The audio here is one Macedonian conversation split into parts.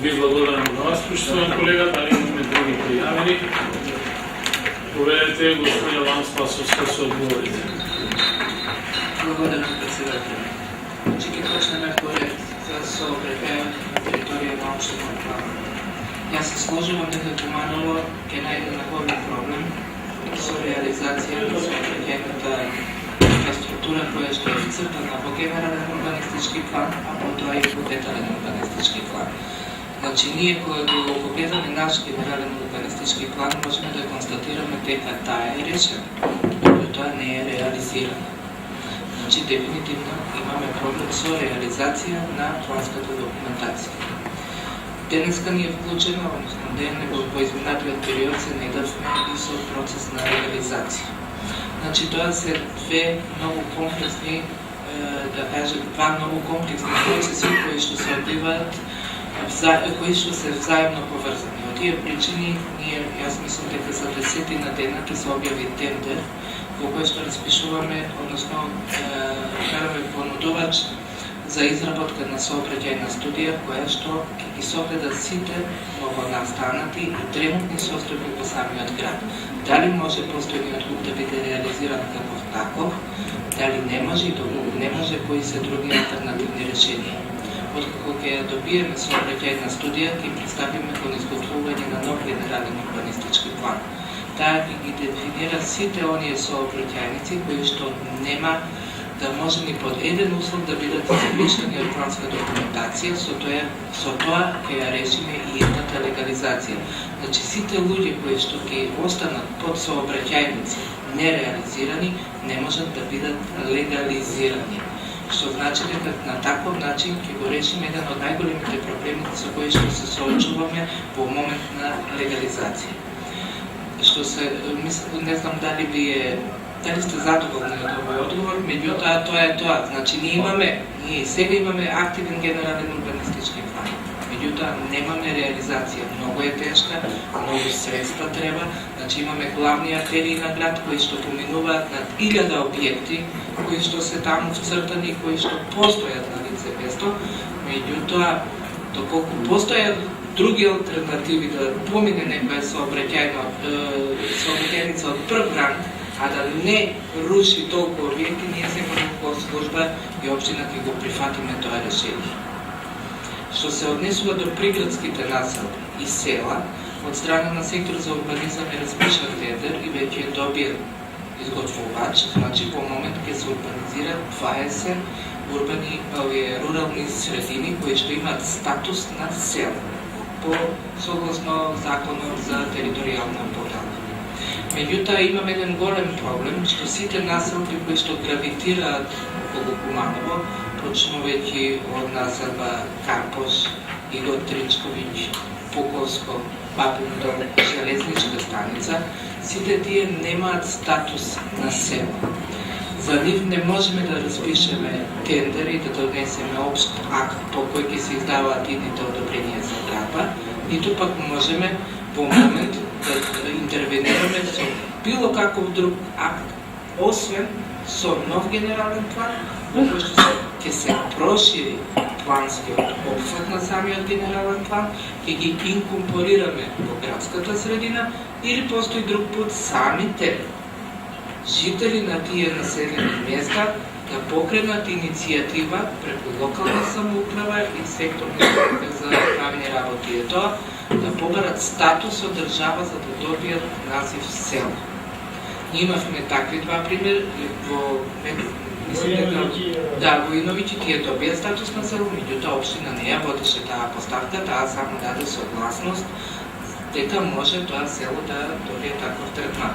Ви благодарам на вас, поштован колега, дали имаме други пријавени? Поведете, господја Ламспасовска, се одговорите. Благодарам, председател. Значи, ќе почнеме поред за сообраќајот на територија на општина Клана. Јас се сложувам дека Куманово ќе најде на голем проблем со реализација на сообраќајната инфраструктура која што е вцртана во генерален урбанистички план, а потоа и во детален урбанистички план. Значи, ние кога го погледаме наш генерален урбанистички план, можеме да констатираме дека таа е решена, но тоа не е реализирана. Значи, дефинитивно имаме проблем со реализација на планската документација. Денеска ни е вклучено, односно во изминатиот период се најдовме и со процес на реализација. Значи, тоа се две многу комплексни, да кажем, два многу комплексни процеси кои што се одвиваат, кои што се взаимно поврзани. Од тие причини, јас мислам дека за 10 дена ќе се објави тендер во кој што распишуваме, односно караме понудувач за изработка на сообраќајна студија која што ќе ги согледа сите новонастанати и тренутни состојби во самиот град. Дали може постојниот ХУП да биде реализиран како таков, дали не може и доколку не може, кои се други алтернативни решенија. Откако ќе ја добиеме сообраќајна студија, ќе представиме кон изготвување на нов генерален урбанистички план. Таа ги дефинира сите оние сообраќајници кои што нема да може ни под еден услов да бидат запишани од планска документација, со тоа ќе ја решиме и едната легализација. Значи, сите луѓе кои што ќе останат под сообраќајници нереализирани, не можат да бидат легализирани. Што значи дека на таков начин ќе го решиме еден од најголемите проблеми со кои што се соочуваме во момент на легализација. Што се, не знам дали сте задоволни од овој одговор, меѓутоа тоа е тоа. Значи, ние сега имаме активен генерален урбанистички план. Меѓутоа, немаме реализација. Многу е тешка, многу средства треба. Значи, имаме главни артерии на град кои што поминуваат над 1000 објекти, кои што се таму вцртани, кои што постојат на лице место. Меѓутоа, доколку постојат други алтернативи да помине некоја сообраќајница од прв ранг, а да не руши толку објекти, ние секоја во служба и општина ќе го прифатиме тоа решение. Што се однесува до приградските населби и села, од страна на сектор за урбанизам е распишан тендер и веќе е добиен изготвувач, значи во момент ќе се урбанизираат 20 рурални средини кои што имаат статус на села по согласно законот за територијална подела. Меѓутоа имаме еден голем проблем што сите населби кои што гравитираат околу Куманово, почнувајќи од населба Карпош, Игор Тричковиќ, Пуковско, Бабин дол, Железничка станица, сите тие немаат статус на село. За нив не можеме да распишеме тендери, да донесеме општ акт по кој ќе се издаваат идните одобренија за градба, ниту пак можеме во момент да интервенираме со било каков друг акт, освен со нов генерален план, во кој што ќе се прошири планскиот опфат на самиот генерален план, ќе ги инкорпорираме во градската средина или постои друг пат самите жители на тие населени места да покренат иницијатива преку локална самоуправа и секторни за правни работи. Е тоа да побарат статус од држава за да добијат назив село. Ние имавме такви два примери во во Иновиќи тие добија статус на село, меѓутоа општина не ја водеше таа поставка, таа само даде согласност дека може тоа село да добие таков третман.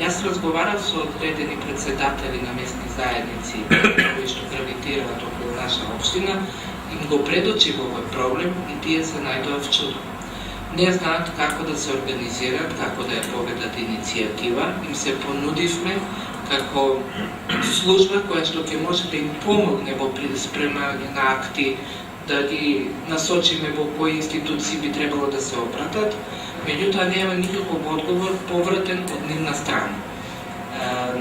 Јас разговарав со одредени председатели на местни заедници кои што гравитираат околу наша општина, им го предочи овој проблем и тие се најдоа в чудо. Не знаат како да се организираат, како да ја поведат иницијатива, им се понудивме како служба која што ќе може да им помогне во спремање на акти, да ги насочиме во кои институции би требало да се обратат, меѓутоа нема никаков одговор повратен од нивна страна.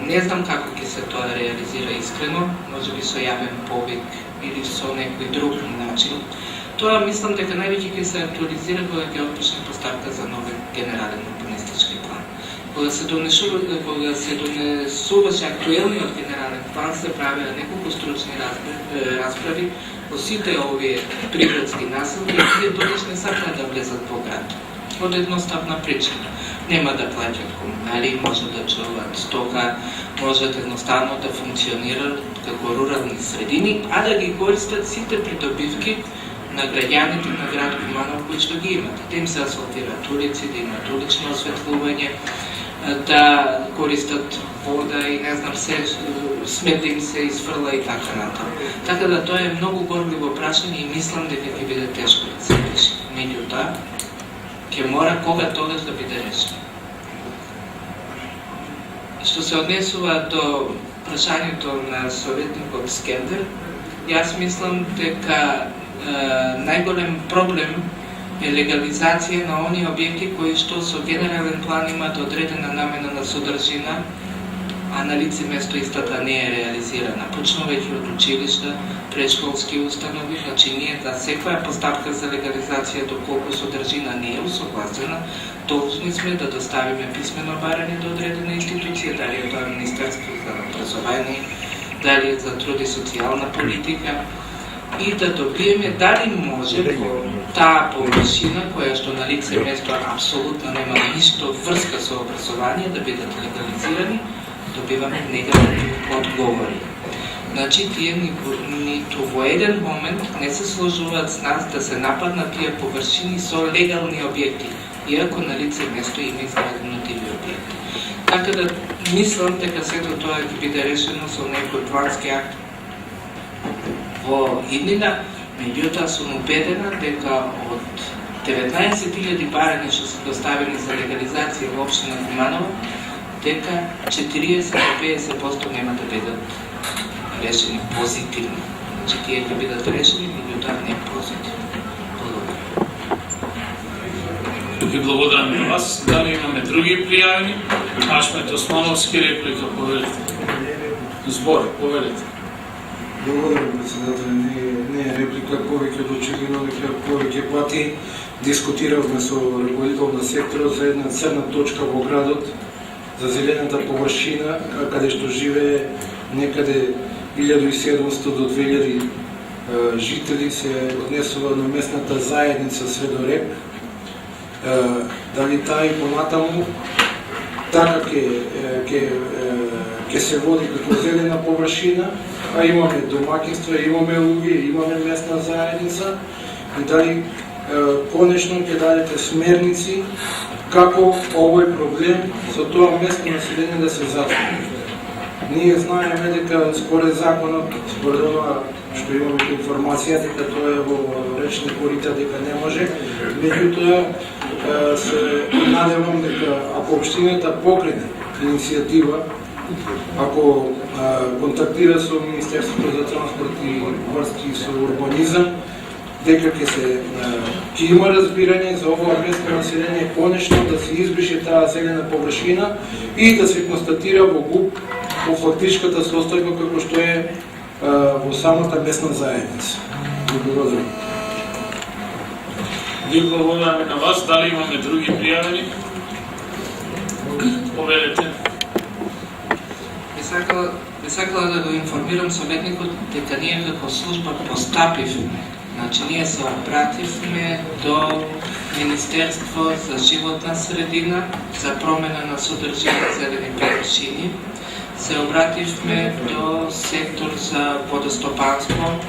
Не знам како ќе се тоа реализира искрено, можеби со јавен повик или со некој друг начин, Тоа мислам дека највеќе ќе се актуализира кога ќе отпочне постапка за нов генерален урбанистички план. Кога се донесуваше актуелниот генерален план, се правеа неколку стручни расправи по сите овие приградски населби, и тие тогаш не сакаат да влезат во град. Од едноставна причина. Нема да плаќат комунари, може да чуват стока, можат едноставно да функционираат како рурални средини, а да ги користат сите придобивки на граѓаните на град Куманово кои што ги имат. Да им се асфалтираат улици, да имат улично осветлување, да користат вода и не знам се, смет да им се изфрла и така натаму. Така да тоа е многу горливо прашање и мислам дека ќе биде тешко да се реши. Меѓутоа, ќе мора кога тогаш да биде решено. Што се однесува до прашањето на советникот Скендер, јас мислам дека најголем проблем е легализација на оние објекти кои што со генерален план имаат одредена намена на содржина, а на лице место истата не е реализирана. Почнувајќи од училишта, предшколски установи, значи ние за секоја постапка за легализација доколку содржина не е усогласена, должни сме да доставиме писмено барање до одредена институција, дали е тоа Министерство за образование, дали е за труд и социјална политика, и да добиеме дали може таа површина која што на лице место апсолутно нема ништо врска со образование да бидат легализирани, добиваме негативни одговори. Значи, тие ниту во еден момент не се сложуваат с нас да се нападнат тие површини со легални објекти, иако на лице место има изградено тие објекти. Така да мислам дека сето тоа ќе биде решено со некој плански акт во иднина, меѓутоа сум убедена дека од 19.000 барања што се доставени за легализација во општина Куманово, дека 40 до 50% нема да бидат решени позитивно. Значи тие ќе бидат решени, меѓутоа не позитивно. Ви благодарам на вас. Дали имаме други пријавени? Ашмет Османовски, реплика, повелите. Збор, повелите. Благодарам, председател. Не е реплика, повеќе од очигледно дека повеќе пати дискутиравме со ръководител на секторот за една црна точка во градот, за зелената површина, каде што живее некаде 1700 до 2000 жители, се однесува на местната заедница Средорек. Дали таа и понатаму така ќе се води како зелена површина, а имаме домаќинства, имаме луѓе, имаме местна заедница, и дали конечно ќе дадете смерници како овој проблем со тоа местно население да се затвори. Ние знаеме дека според законот, според това што имаме информација, дека тоа е во речни корита, дека не може, меѓутоа се надевам дека ако општината покрене иницијатива, ако контактира со Министерството за транспорт и врски со урбанизам, дека ќе има разбирање за овој местно население, конечно да се избрише таа зелена површина и да се констатира во ГУП по фактичката состојба како што е во самата местна заедница. Благодарам. Ви благодараме на вас. Дали имаме други пријавени? Повелете. Би сакала да го информирам советникот дека ние како служба постапивме. Значи, ние се обративме до Министерство за животна средина за промена на содржина зелени површини, се обративме до сектор за водостопанство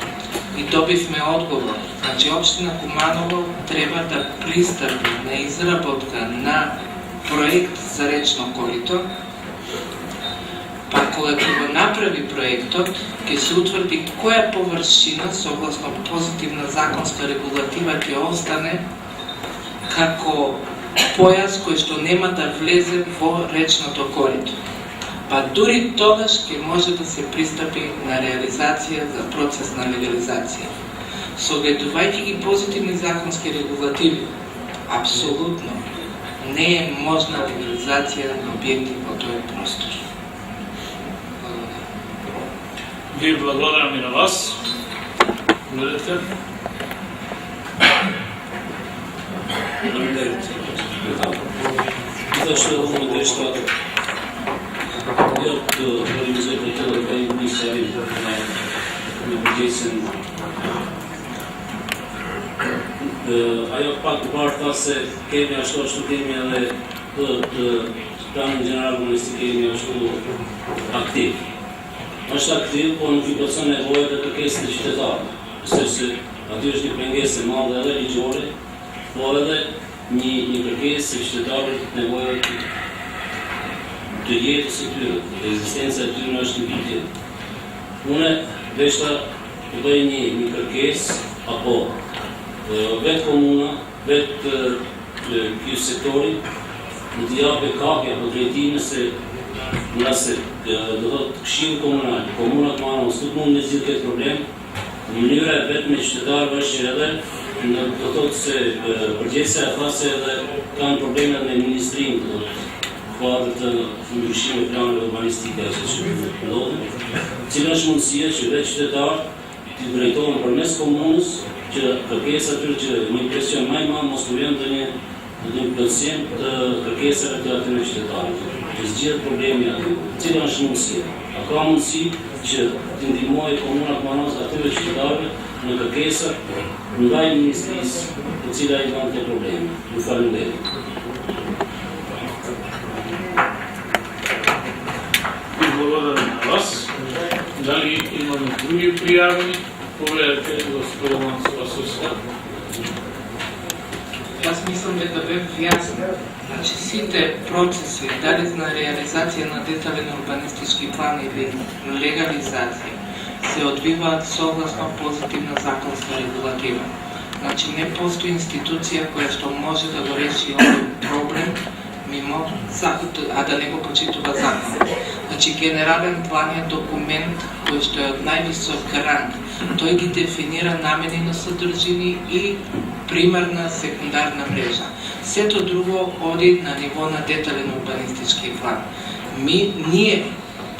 и добивме одговор. Значи, општина Куманово треба да пристапи на изработка на проект за речно корито, па кога ќе го направи проектот, ќе се утврди која површина, согласно позитивна законска регулатива, ќе остане како појас кој што нема да влезе во речното корито. Па дури тогаш ќе може да се пристапи на реализација за процес на легализација. Согледувајќи ги позитивни законски регулативи, апсолутно не е можна легализација на објекти во тој простор. Ви благодарам и на вас. Гледате. Зашто во нешто од организацијата да и ми се на десен. Аjo pak parta se kemi ashtu kemi edhe planin gjeneral komunisti kemi ashtu aktiv. Është aktiv, po nuk i plotson nevojat e kërkesës të qytetarëve, sepse aty është një pengesë e madhe edhe ligjore, po edhe një kërkesë e qytetarëve nevojat të jetës së tyre, ekzistenca e tyre është një tjetër. Unë veshta të bëj një kërkesë apo vetë komuna, vetë kjo sektori, në të jape kapja për drejtime se nëse do të këshillë komunal, komunat Manos nuk mund në zhjith këtë problem, në mënyra e vetë me qytetarëve është që edhe do të thotë se përgjegjësia e tha se edhe kanë probleme me ministrinë, do të kuadrë të ndryshime planeve urbanistike që ndodhin, cila është mundësia që vetë qytetarë të drejtohen përmes komunës që kërkesa atyre që një impresion më i madh mos u vjen të një plotësim të kërkesave të atyre qytetarëve. Të zgjidhet problemi aty. Cila është mundësia? A ka mundësi që të ndihmojë komuna Manos atyre qytetarëve në kërkesa ndaj ministrisë të cila i kanë këto probleme? Ju falenderoj. Благодаря на вас. Дали имаме други приявени? Povedajte, gospodin Mansova. Јас мислам дека бев јасен. Значи, сите процеси, дали на реализација на детален урбанистички план или легализација, се одвиваат согласно позитивна законска регулатива. Значи, не постои институција која што може да го реши овој проблем мимо законот, а да не го почитува закон. Значи, генерален план е документ кој што е од највисок ранг. Тој ги дефинира намени на содржини и примарна секундарна мрежа. Сето друго оди на ниво на детален урбанистички план. Ние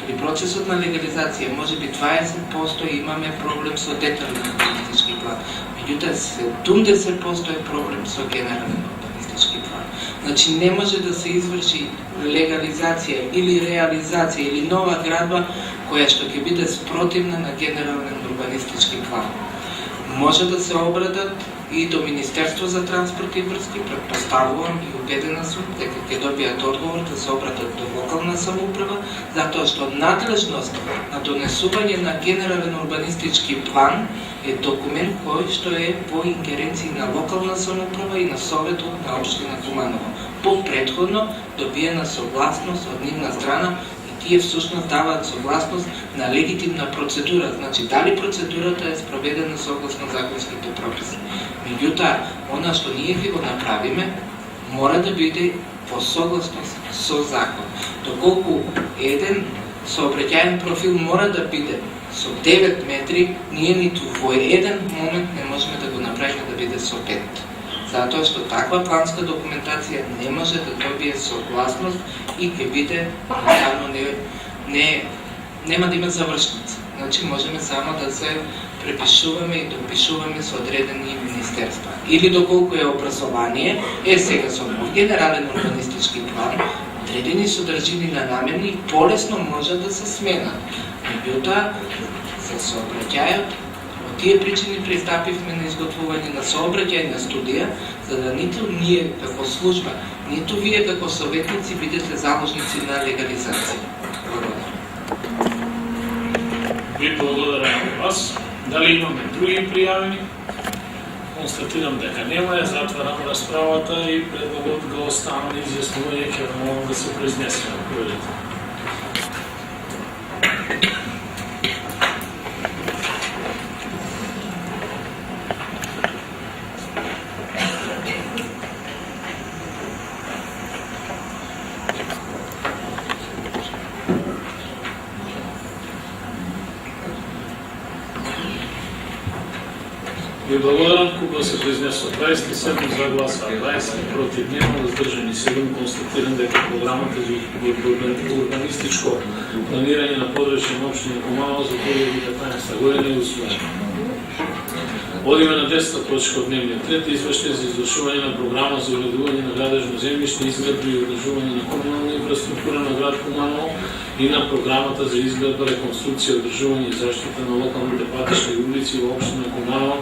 при процесот на легализација можеби 20% имаме проблем со детален урбанистички план. Меѓутоа 70% е проблем со генерален урбанистички план. Значи не може да се изврши легализација или реализација или нова градба која што ќе биде спротивна на генерален урбанистички план. Може да се обратат и до Министерство за транспорт и врски, предпоставувам и убедена сум дека ќе добијат одговор да се обратат до локална самоуправа, затоа што надлежност на донесување на генерален урбанистички план е документ кој што е по ингеренција на локална самоуправа и на Советот на општина Куманово. По претходно добиена согласност од нивна страна и тие всушност даваат согласност на легитимна процедура, значи дали процедурата е спроведена согласно законските прописи. Меѓутоа, она што ние ќе го направиме, мора да биде по согласност со закон. Доколку еден сообраќаен профил мора да биде со 9 метри, ние ниту во еден момент не можеме да го направиме да биде со 5. Затоа што таква планска документација не може да добие согласност и ќе биде најавно нема да има завршница. Значи можеме само да се препишуваме и допишуваме со одредени министерства. Или доколку е образование, сега со генерален урбанистички план, одредени содржини на намени полесно може да се сменат. Меѓутоа, се сообраќајот, од тие причини пристапивме на изготвување на сообраќајна студија, за да ниту ние како служба, ниту вие како советници бидете заложници на легализација. Благодарам. Ви благодарам на вас. Дали имаме други пријавени? Констатирам дека нема, затварам расправата и предлогот го оставам на изјаснување, ќе молам да се произнесеме. Ви благодарам, кога се произнесува 27 за гласа, 20 против, нема воздржани 7, констатирам дека програмата за урбанистичко планирање на подрачје на општина Куманово за 2015 година е усвоена. Одиме на 10 точка од дневниот ред, извештај за извршување на програма за уредување на градежно земјиште, изградба и одржување на комунална инфраструктура на град Куманово и на програмата за изградба, реконструкција, одржување и заштита на локалните патишта и улици во општина Куманово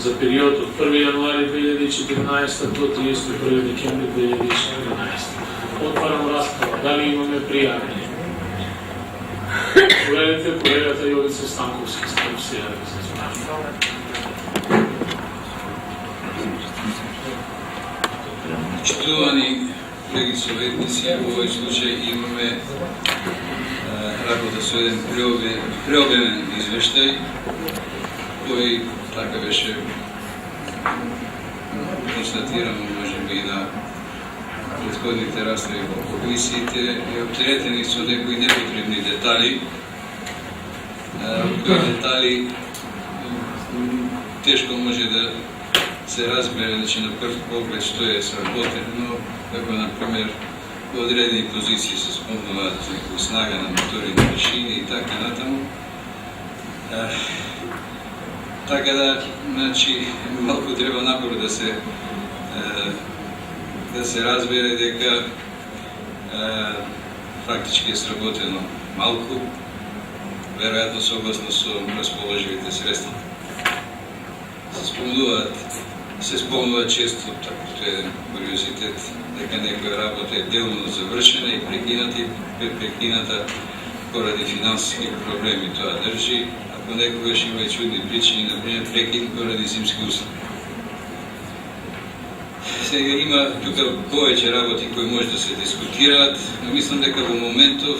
за период од 1 јануари 2014 до 31 декември 2014. Отварам расправа. Дали имаме пријавени? Поведете колегата Јовица Станковски, скоро се јави за това. Почитувани колеги советници, во овој случај имаме работа со еден преобемен извештај, кој така беше констатирано, може би, на предходните расправи во комисиите и оптеретени со некои непотребни детали, кои детали тешко може да се разбере, значи на прв поглед што е сработено, како например во одредени позиции се спомнуваат некој снага на моторни машини и така натаму. Така да, значи, малку треба напор да се разбере дека фактички е сработено малку, веројатно согласно со расположивите средства. Се спомнува често, тоа е куриозитет, дека некоја работа е делно завршена и прекината поради финансиски проблеми. Тоа држи, ако некогаш има и чудни причини, например прекин поради зимски услови. Сега има тука повеќе работи кои може да се дискутираат, но мислам дека во моментов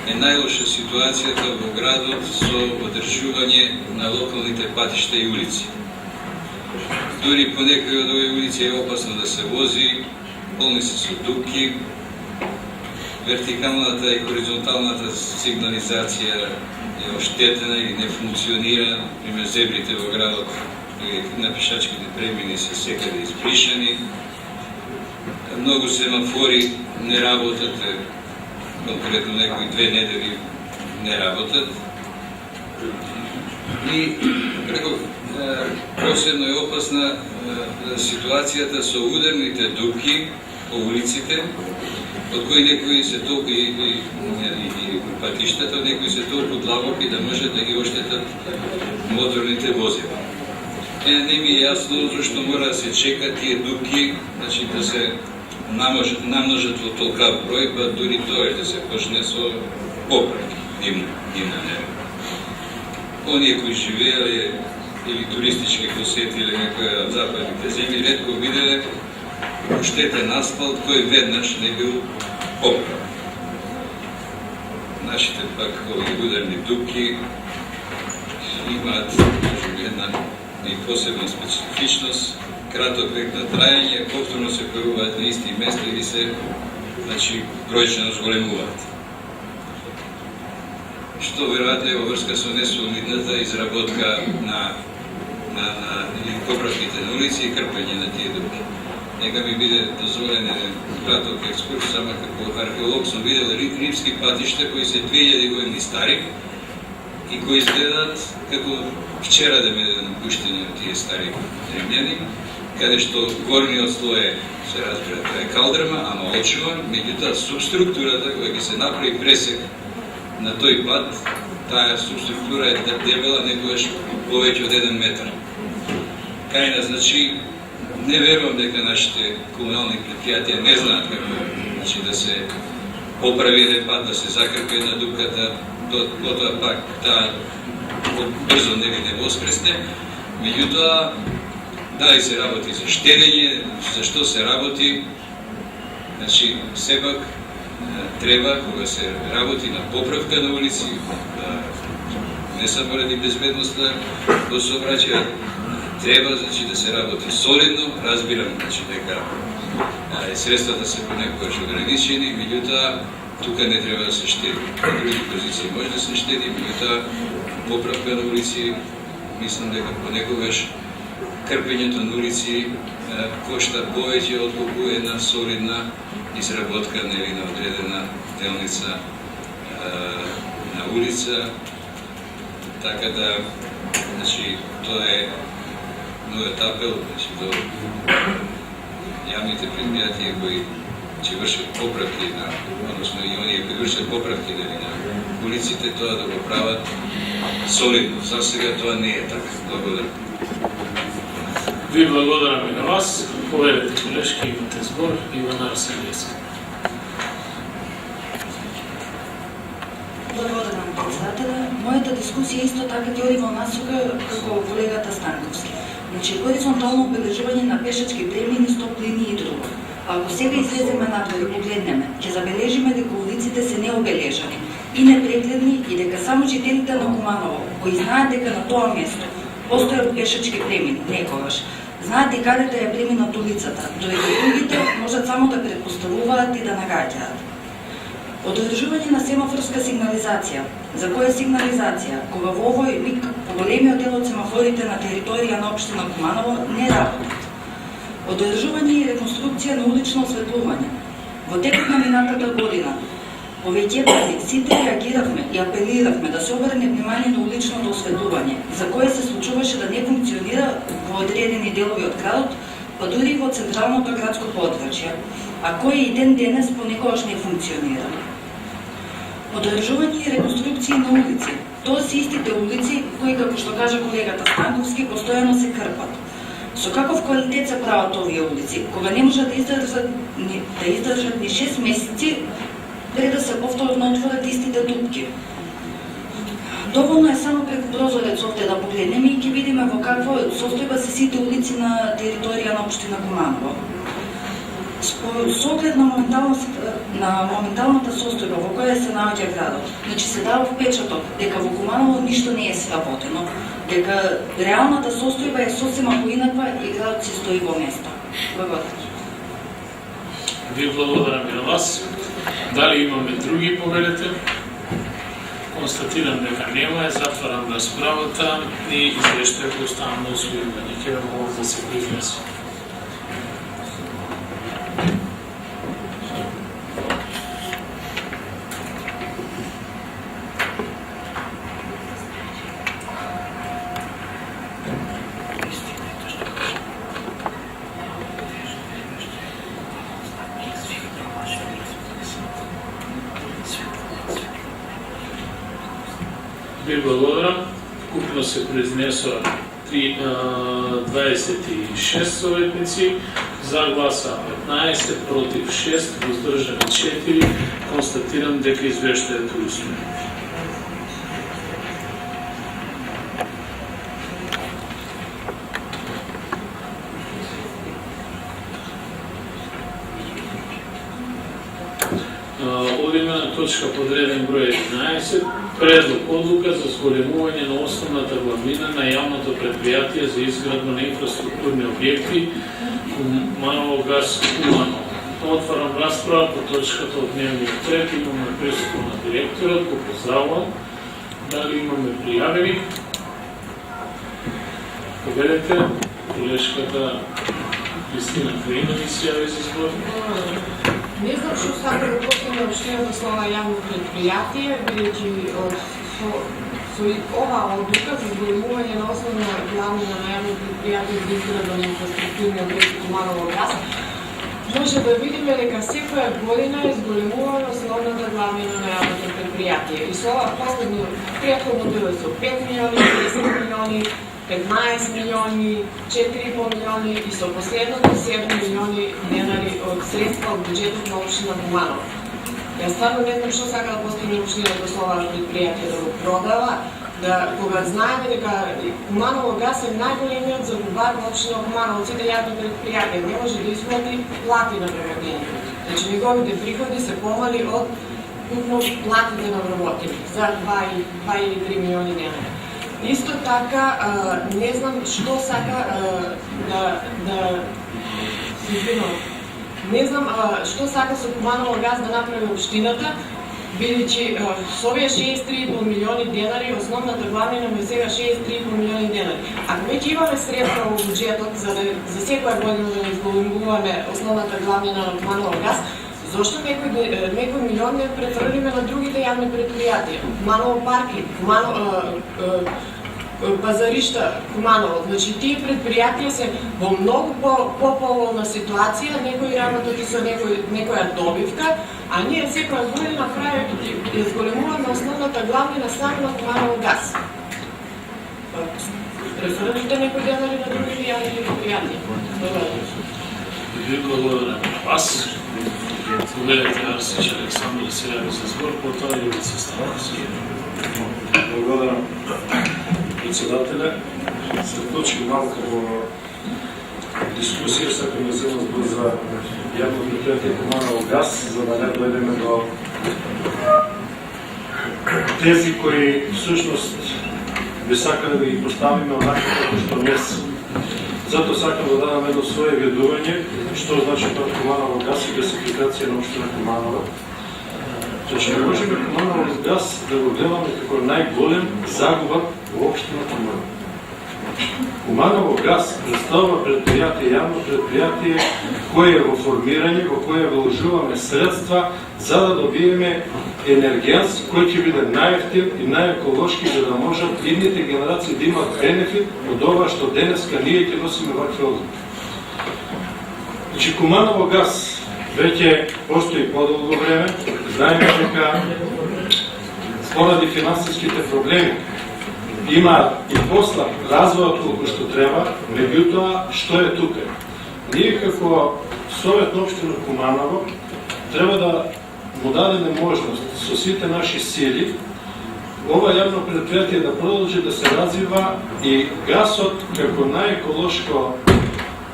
е најлоша ситуацијата во градот со одржување на локалните патишта и улици. Дури по некои од овие улици е опасно да се вози, полни се со дупки, вертикалната и хоризонталната сигнализација е оштетена или не функционира, например зебрите во градот или на пешачките премини се секаде избришани, многу семафори не работат, конкретно некои 2 недели не работат. И посебно е опасна ситуацијата со ударните дупки по улиците, од кои некои се толку и патиштата, некои се толку длабоки да можат да ги оштетат моторните возила. Не ми е јасно зашто мора да се чекат тие дупки, значи да се намножат во толкав број, па дури тоа да се почне со поправки, димно небе. Оние кои живееле или туристички посетиле некоја од западните земји, ретко виделе оштетен асфалт кој веднаш не бил поправен. Нашите пак овие ударни дупки имаат една и посебна специфичност, краток век на трајање, повторно се појавуваат на исти места или се, значи, бројчено зголемуваат. Што веројатно е во врска со несолидната изработка на поправките на улици и крпење на тие дупки. Нека ми биде дозволен краток екскурс, сама како археолог сум видел римски патишта кои се 2000 години стари и кои изгледаат како вчера да биде напуштени од тие стари римјани, каде што горниот слој се разбира, тоа е калдрма, ама очуван, меѓутоа субструктурата која ќе се направи пресек на тој пат, таа субструктура е дебела некојаш повеќе од 1 метар. Кајна, значи, не верувам дека нашите комунални предпријатија не знаат како да се поправи еден пат, да се закрпи една дупката, потоа пак таа брзо не воскресне. Меѓутоа, дали се работи за штедење, за што се работи, значи, сепак треба, кога се работи на поправка на улици, не само ради безбедноста во сообраќајот, треба, значи, да се работи солидно. Разбирам, значи, дека средствата се понекогаш ограничени, меѓутоа тука не треба да се штеди. На други позиции може да се штеди, меѓутоа поправка на улици, мислам дека понекогаш крпењето на улици кошта повеќе отколку една солидна изработка на одредена делница на улица. Така да, значи, тоа е мојот апел до јавните предпријатија кои ќе вршат поправки на, односно и оние кои вршат поправки на улиците, тоа да го прават солидно. За сега тоа не е така. Благодарам. Ви благодарам и на вас. Поведете, колешки, имате збор. Ивана Арсениевска. Благодарам, председателя. Мојата дискусија исто така ќе оди во насока како колегата Станковски. Значи, хоризонтално обележување на пешачки премини, стоп линии и друго. Ако сега излеземе надвор и погледнеме, ќе забележиме дека улиците се необележани и непрегледни и дека само жителите на Куманово, кои знаат дека на тоа место постојат пешачки премини, некогаш, знаат и каде да ја преминат улицата, додека другите можат само да предпоставуваат и да нагаѓаат. Одржување на семафорска сигнализација. За која сигнализација, кога во овој миг поголемиот дел од семафорите на територија на општина Куманово не работат. Одржување и реконструкција на улично осветлување. Во текот на минатата година, повеќе пати сите реагиравме и апелиравме да се обрне внимание на уличното осветлување, за кое се случуваше да не функционира во одредени делови од градот, па дури и во централното градско подрачје, а кој и ден денес понекогаш не функционира. Одржување и реконструкција на улици. Тоа се истите улици кои, како што кажа колегата Станковски, постојано се крпат. Со каков квалитет се прават овие улици, кога не можат да издржат ни 6 месеци пред да се повторно отворат истите дупки. Доволно е само преку прозорец овде да погледнеме и ќе видиме во каква состојба се сите улици на територија на општина Куманово. Со оглед на моменталната состојба во која се наоѓа градот, значи се дава впечаток дека во Куманово ништо не е сработено, дека реалната состојба е сосема поинаква и градот се стои во место. Благодарам. Ви благодарам и на вас. Дали имаме други поведете? Констатирам дека нема, затварам расправата и извештајот оставам на усвојување. Ќе ве молам да се произнесе. Ви благодарам. Купно се произнесоа 26 советници, за гласа 15, против 6, воздржани 4. Констатирам дека извештајот е усвоен. Одиме на точка подреден број 11. Предлог одлука за зголемување на основната главнина на јавното предпријатие за изградба на инфраструктурни објекти Куманово газ Куманово. Отварам расправа по точката од дневниот ред. Имаме присуство на директорот, го поздравувам. Дали имаме пријавени? Поведете, колешката Кристина Краиновиќ се јави за збор. Не знам што сака да постигне општината со ова јавно предпријатие, бидејќи со ова одлука за зголемување на основна главнина на јавно предпријатие за изградба на инфраструктурни објекти Куманово газ, може да видиме дека секоја година е зголемувана основната главнина на јавното предпријатие. И со ова претходно било со 5 милиони, 10 милиони, 15 милиони, 4,5 милиони и со последното 7 милиони денари од средства од буџетот на општина Куманово. Јас стварно не знам што сака да постигне општината со ова предпријатие, да го продава, да кога знаеме дека Куманово газ е најголемиот загубар во општина Куманово, сите јавни предпријатија не може да исплати плати на вработените. Значи неговите приходи се помали од купно платите на вработените за 2 или 3 милиони денари. Исто така, не знам што сака не знам што сака со Куманово газ да направи општината, бидејќи со овие 63,5 милиони денари, основната главнина е сега 63,5 милиони денари. Ако веќе имаме средства во буџетот за секоја година да не зголемуваме основната главнина на Куманово газ, зошто некој милион не префрлиме на другите јавни предпријатија? Куманово паркинг, пазаришта Куманово. Значи тие предпријатија се во многу поповолна ситуација, некои работат со некоја добивка, а ние секоја година правиме зголемуваме основната главнина само на Куманово газ. Преферирате некои денари на други јавни предпријатија. Благодаря на вас. Колегата Арсич Александър се яви за збор, потоа и се Станковски. Благодаря, председателя. Се вклучи малко во дискусија, сакам да земам збор за јавно предпријатие Куманово газ, за да не дојдеме до тези кои всушност би сакале да ги поставиме онака како што не се. Затоа сакам да дадам едно свое ведување, што значи тоа Куманово газ и газификација на општина Куманово. Значи, не можеме Куманово газ да го гледаме како најголем загуба во општина Куманово. Куманово газ представува предпријатие, јавно предпријатие кое е во формирање, во кое вложуваме средства за да добиеме енергијанс кој ќе биде најевтин и најеколошки за да можат идните генерации да имат бенефит од ова што денеска ние ќе носиме вакви одлуки. Значи, Куманово газ веќе постои подолго време, знаеме дека поради финансиските проблеми има и посла развојот колку што треба, меѓутоа што е тука? Ние како Совет на општина Куманово треба да му дадеме можност со сите наши сили ова јавно предпријатие да продолжи да се развива и гасот како најеколошко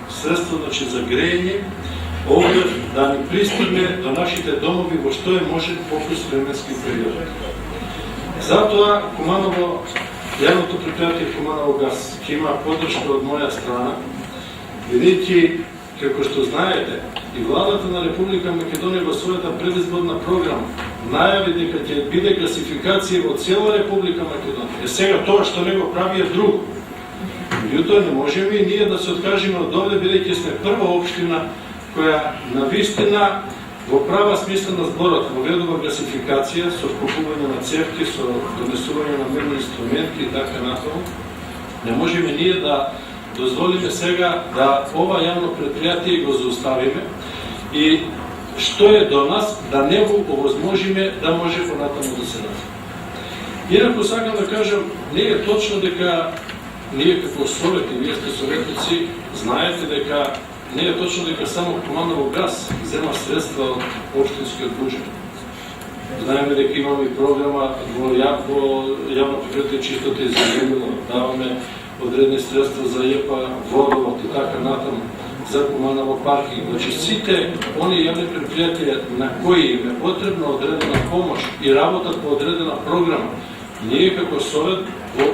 средство, значи за грејење, овде да ни пристигне до нашите домови во што е може покус временски период. Затоа Куманово, јавното предпријатие Куманово газ ќе има поддршка од моја страна, бидејќи, како што знаете, и владата на Република Македонија во својата предизборна програма најави дека ќе биде газификација во цела Република Македонија. Сега тоа што не го прави е друго. Меѓутоа не можеме и ние да се откажеме од овде, бидејќи сме прва општина која навистина во права смисла на зборот воведува газификација со вкупување на цевки, со донесување на мерни инструменти и така натаму. Не можеме ние да дозволиме сега да ова јавно предпријатие го зауставиме и што е до нас да не го овозможиме да може понатаму да се развива. Инаку сакам да кажам, не е точно дека ние како совет и вие сте советници знаете дека не е точно дека само Куманово газ зема средства од општинскиот буџет. Знаеме дека имаме и програма во јавно предпријатие чистота и зелено, даваме одредни средства за ЕПА, водовод и така натаму, за Куманово паркинг. Значи сите они јавни предпријатија на кои им е потребна одредена помош и работат по одредена програма, ние како совет во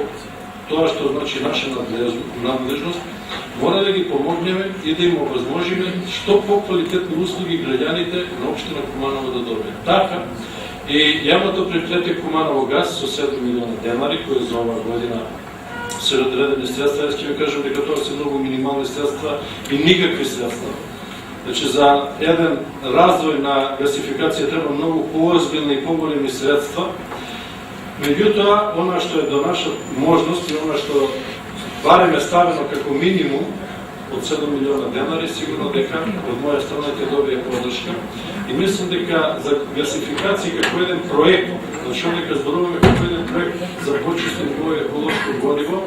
тоа што значи наша надлежност мора да ги помогнеме и да им овозможиме што по-квалитетни услуги граѓаните на општина Куманово да добијат. Така и јавното предпријатие Куманово газ со 7 милиона денари кои за оваа година се одредени средства, јас ќе ви кажам дека тоа се многу минимални средства и никакви средства. Значи за еден развој на газификација треба многу поозбилни и поголеми средства. Меѓутоа, она што е до наша можност и она што барем е ставено како минимум од 7 милиона денари, сигурно дека од моја страна ќе добие поддршка. И мислам дека за газификација како еден проект, значи дека зборуваме како еден проект за почистено еколошко гориво,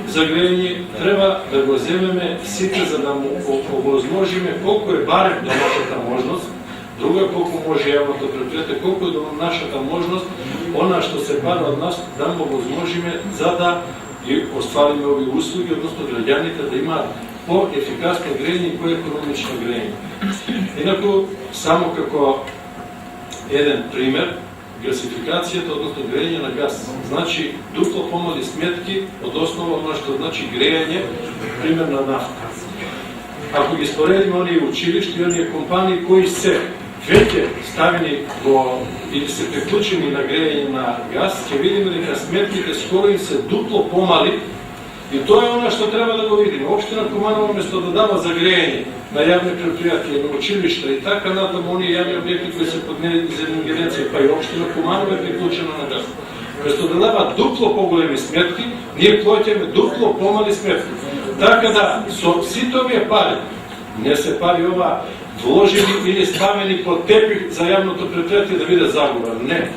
за грејење треба да го земеме сите за да му овозможиме колку е барем до нашата можност, друга колку може јавното предпријатие, колку е до нашата можност, она што се пара од нас да му овозможиме за да ги оствариме овие услуги, односно граѓаните да имаат по-ефикасно грејење и по-економично грејење. Инаку, само како еден пример, газификацијата, односно грејење на газ, значи дупло помали сметки од основа она што значи грејење, пример на нафта. Ако ги споредиме оние училишта и оние компании кои се веќе ставени во или се приклучени на грејење на газ, ќе видиме дека сметките скоро им се дупло помали. И тоа е она што треба да го видиме. Општина Куманово место да дава за грејење на јавни предпријатија, на училишта и така натаму оние јавни објекти кои се под незина ингеренција, па и општина Куманово е приклучена на газ. Вместо да дава дупло поголеми сметки, ние плаќаме дупло помали сметки. Така да, со сите овие пари, не се пари ова вложени или ставени под тепих за јавното предпријатие да биде загуба. Не.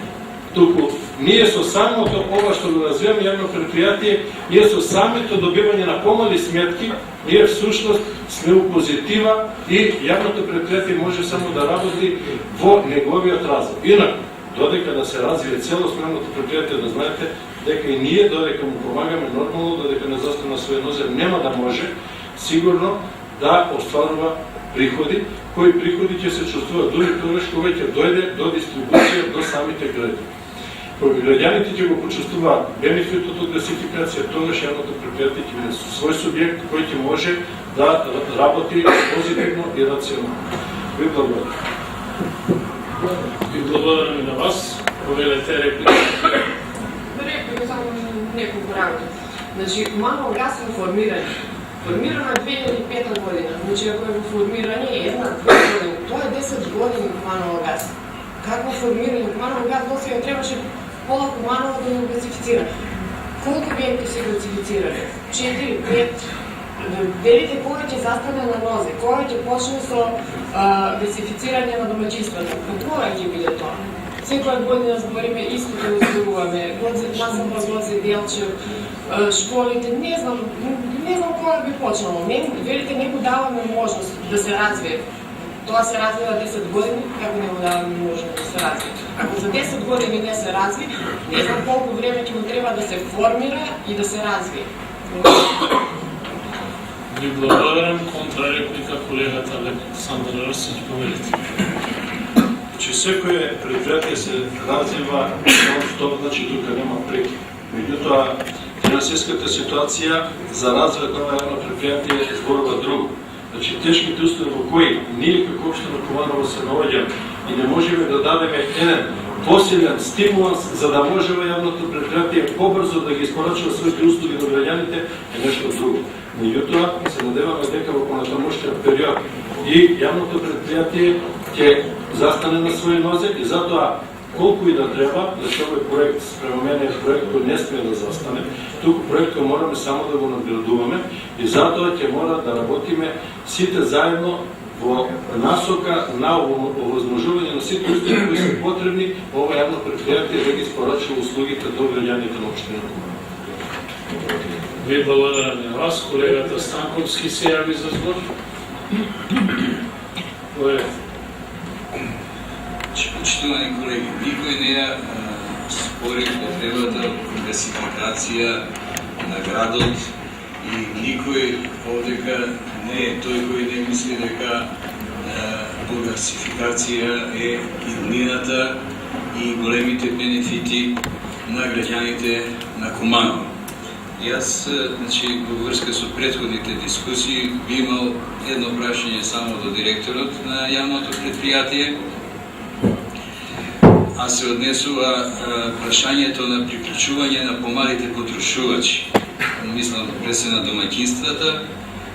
Туку, ние со самото ова што го развиваме јавно предпријатие, ние со самото добивање на помали сметки, ние всушност сме у позитива и јавното предпријатие може само да работи во неговиот развој. Инаку, додека да се развие целосно јавното предпријатие, да знаете дека и ние додека му помагаме нормално, додека не застане на своје нозе, нема да може сигурно да остварува приходи, кои приходи ќе се чувствуваат дури тогаш кога ќе дојде до дистрибуција до самите граѓани. Кога граѓаните ќе го почувствуваат бенефитот од гасификација, тогаш јавното предпријатие ќе биде свој субјект кој ќе може да работи позитивно и рационално. Ви благодарам. И благодарам и на вас. Повелете реплика. Реплика само неколку работи. Значи, Куманово газ е формиран. Формирано е 2005 година. Значи, ако е во формирање 1-2 години, тоа е 10 години Куманово газ. Какво формирање? Куманово газ до сега требаше пола Куманово да го газифицира. Колку објекти се газифицирале? 4, 5. Велите кога ќе застане на нозе, кога ќе почне со газифицирање на домаќинствата. Кога ќе биде тоа? Секоја година збориме исто да го зборуваме. Масата, Гоце, Делчев, школите, не знам кога би почнало. Велите не го даваме можност да се развие. Тоа се развива 10 години, како не го даваме можност да се развие. Ако за 10 години не се разви, не знам колку време ќе му треба да се формира и да се развие. Ви благодарам. Контрареплика колегата Александар Арсич, повелите. Че секое предпријатие се развива, што значи тука нема прекин. Меѓутоа, финансиската ситуација за развојот на едно предпријатие зборува друго. Значи, тешките услови во кои ние како општина Куманово се наоѓаме и не можеме да дадеме еден посилен стимуланс за да може јавното предпријатие побрзо да ги испорачува своите услуги до граѓаните е нешто друго. Меѓутоа, се надеваме дека во понатамошниот период и јавното предпријатие ќе застане на своји нозе и затоа колку и да треба, значи овој проект спрема мене е проект кој не смее да застане, туку проект кој мораме само да го надградуваме и затоа ќе мора да работиме сите заедно во насока на овозможување на сите услуги кои се потребни ова јавно предпријатие да ги испорачува услугите до граѓаните на општина Куманово. Ви благодарам на вас. Колегата Станковски се јави за збор. Почитувани колеги, никој не ја спори потребата од гасификација на градот и никој овдека не е тој кој не мисли дека гасификација е иднината и големите бенефити на граѓаните на Куманово. Јас, значи, во врска со претходните дискусии, би имал едно прашање само до директорот на јавното предпријатие, а се однесува прашањето на приклучување на помалите потрошувачи. Мислам, пресе на домаќинствата.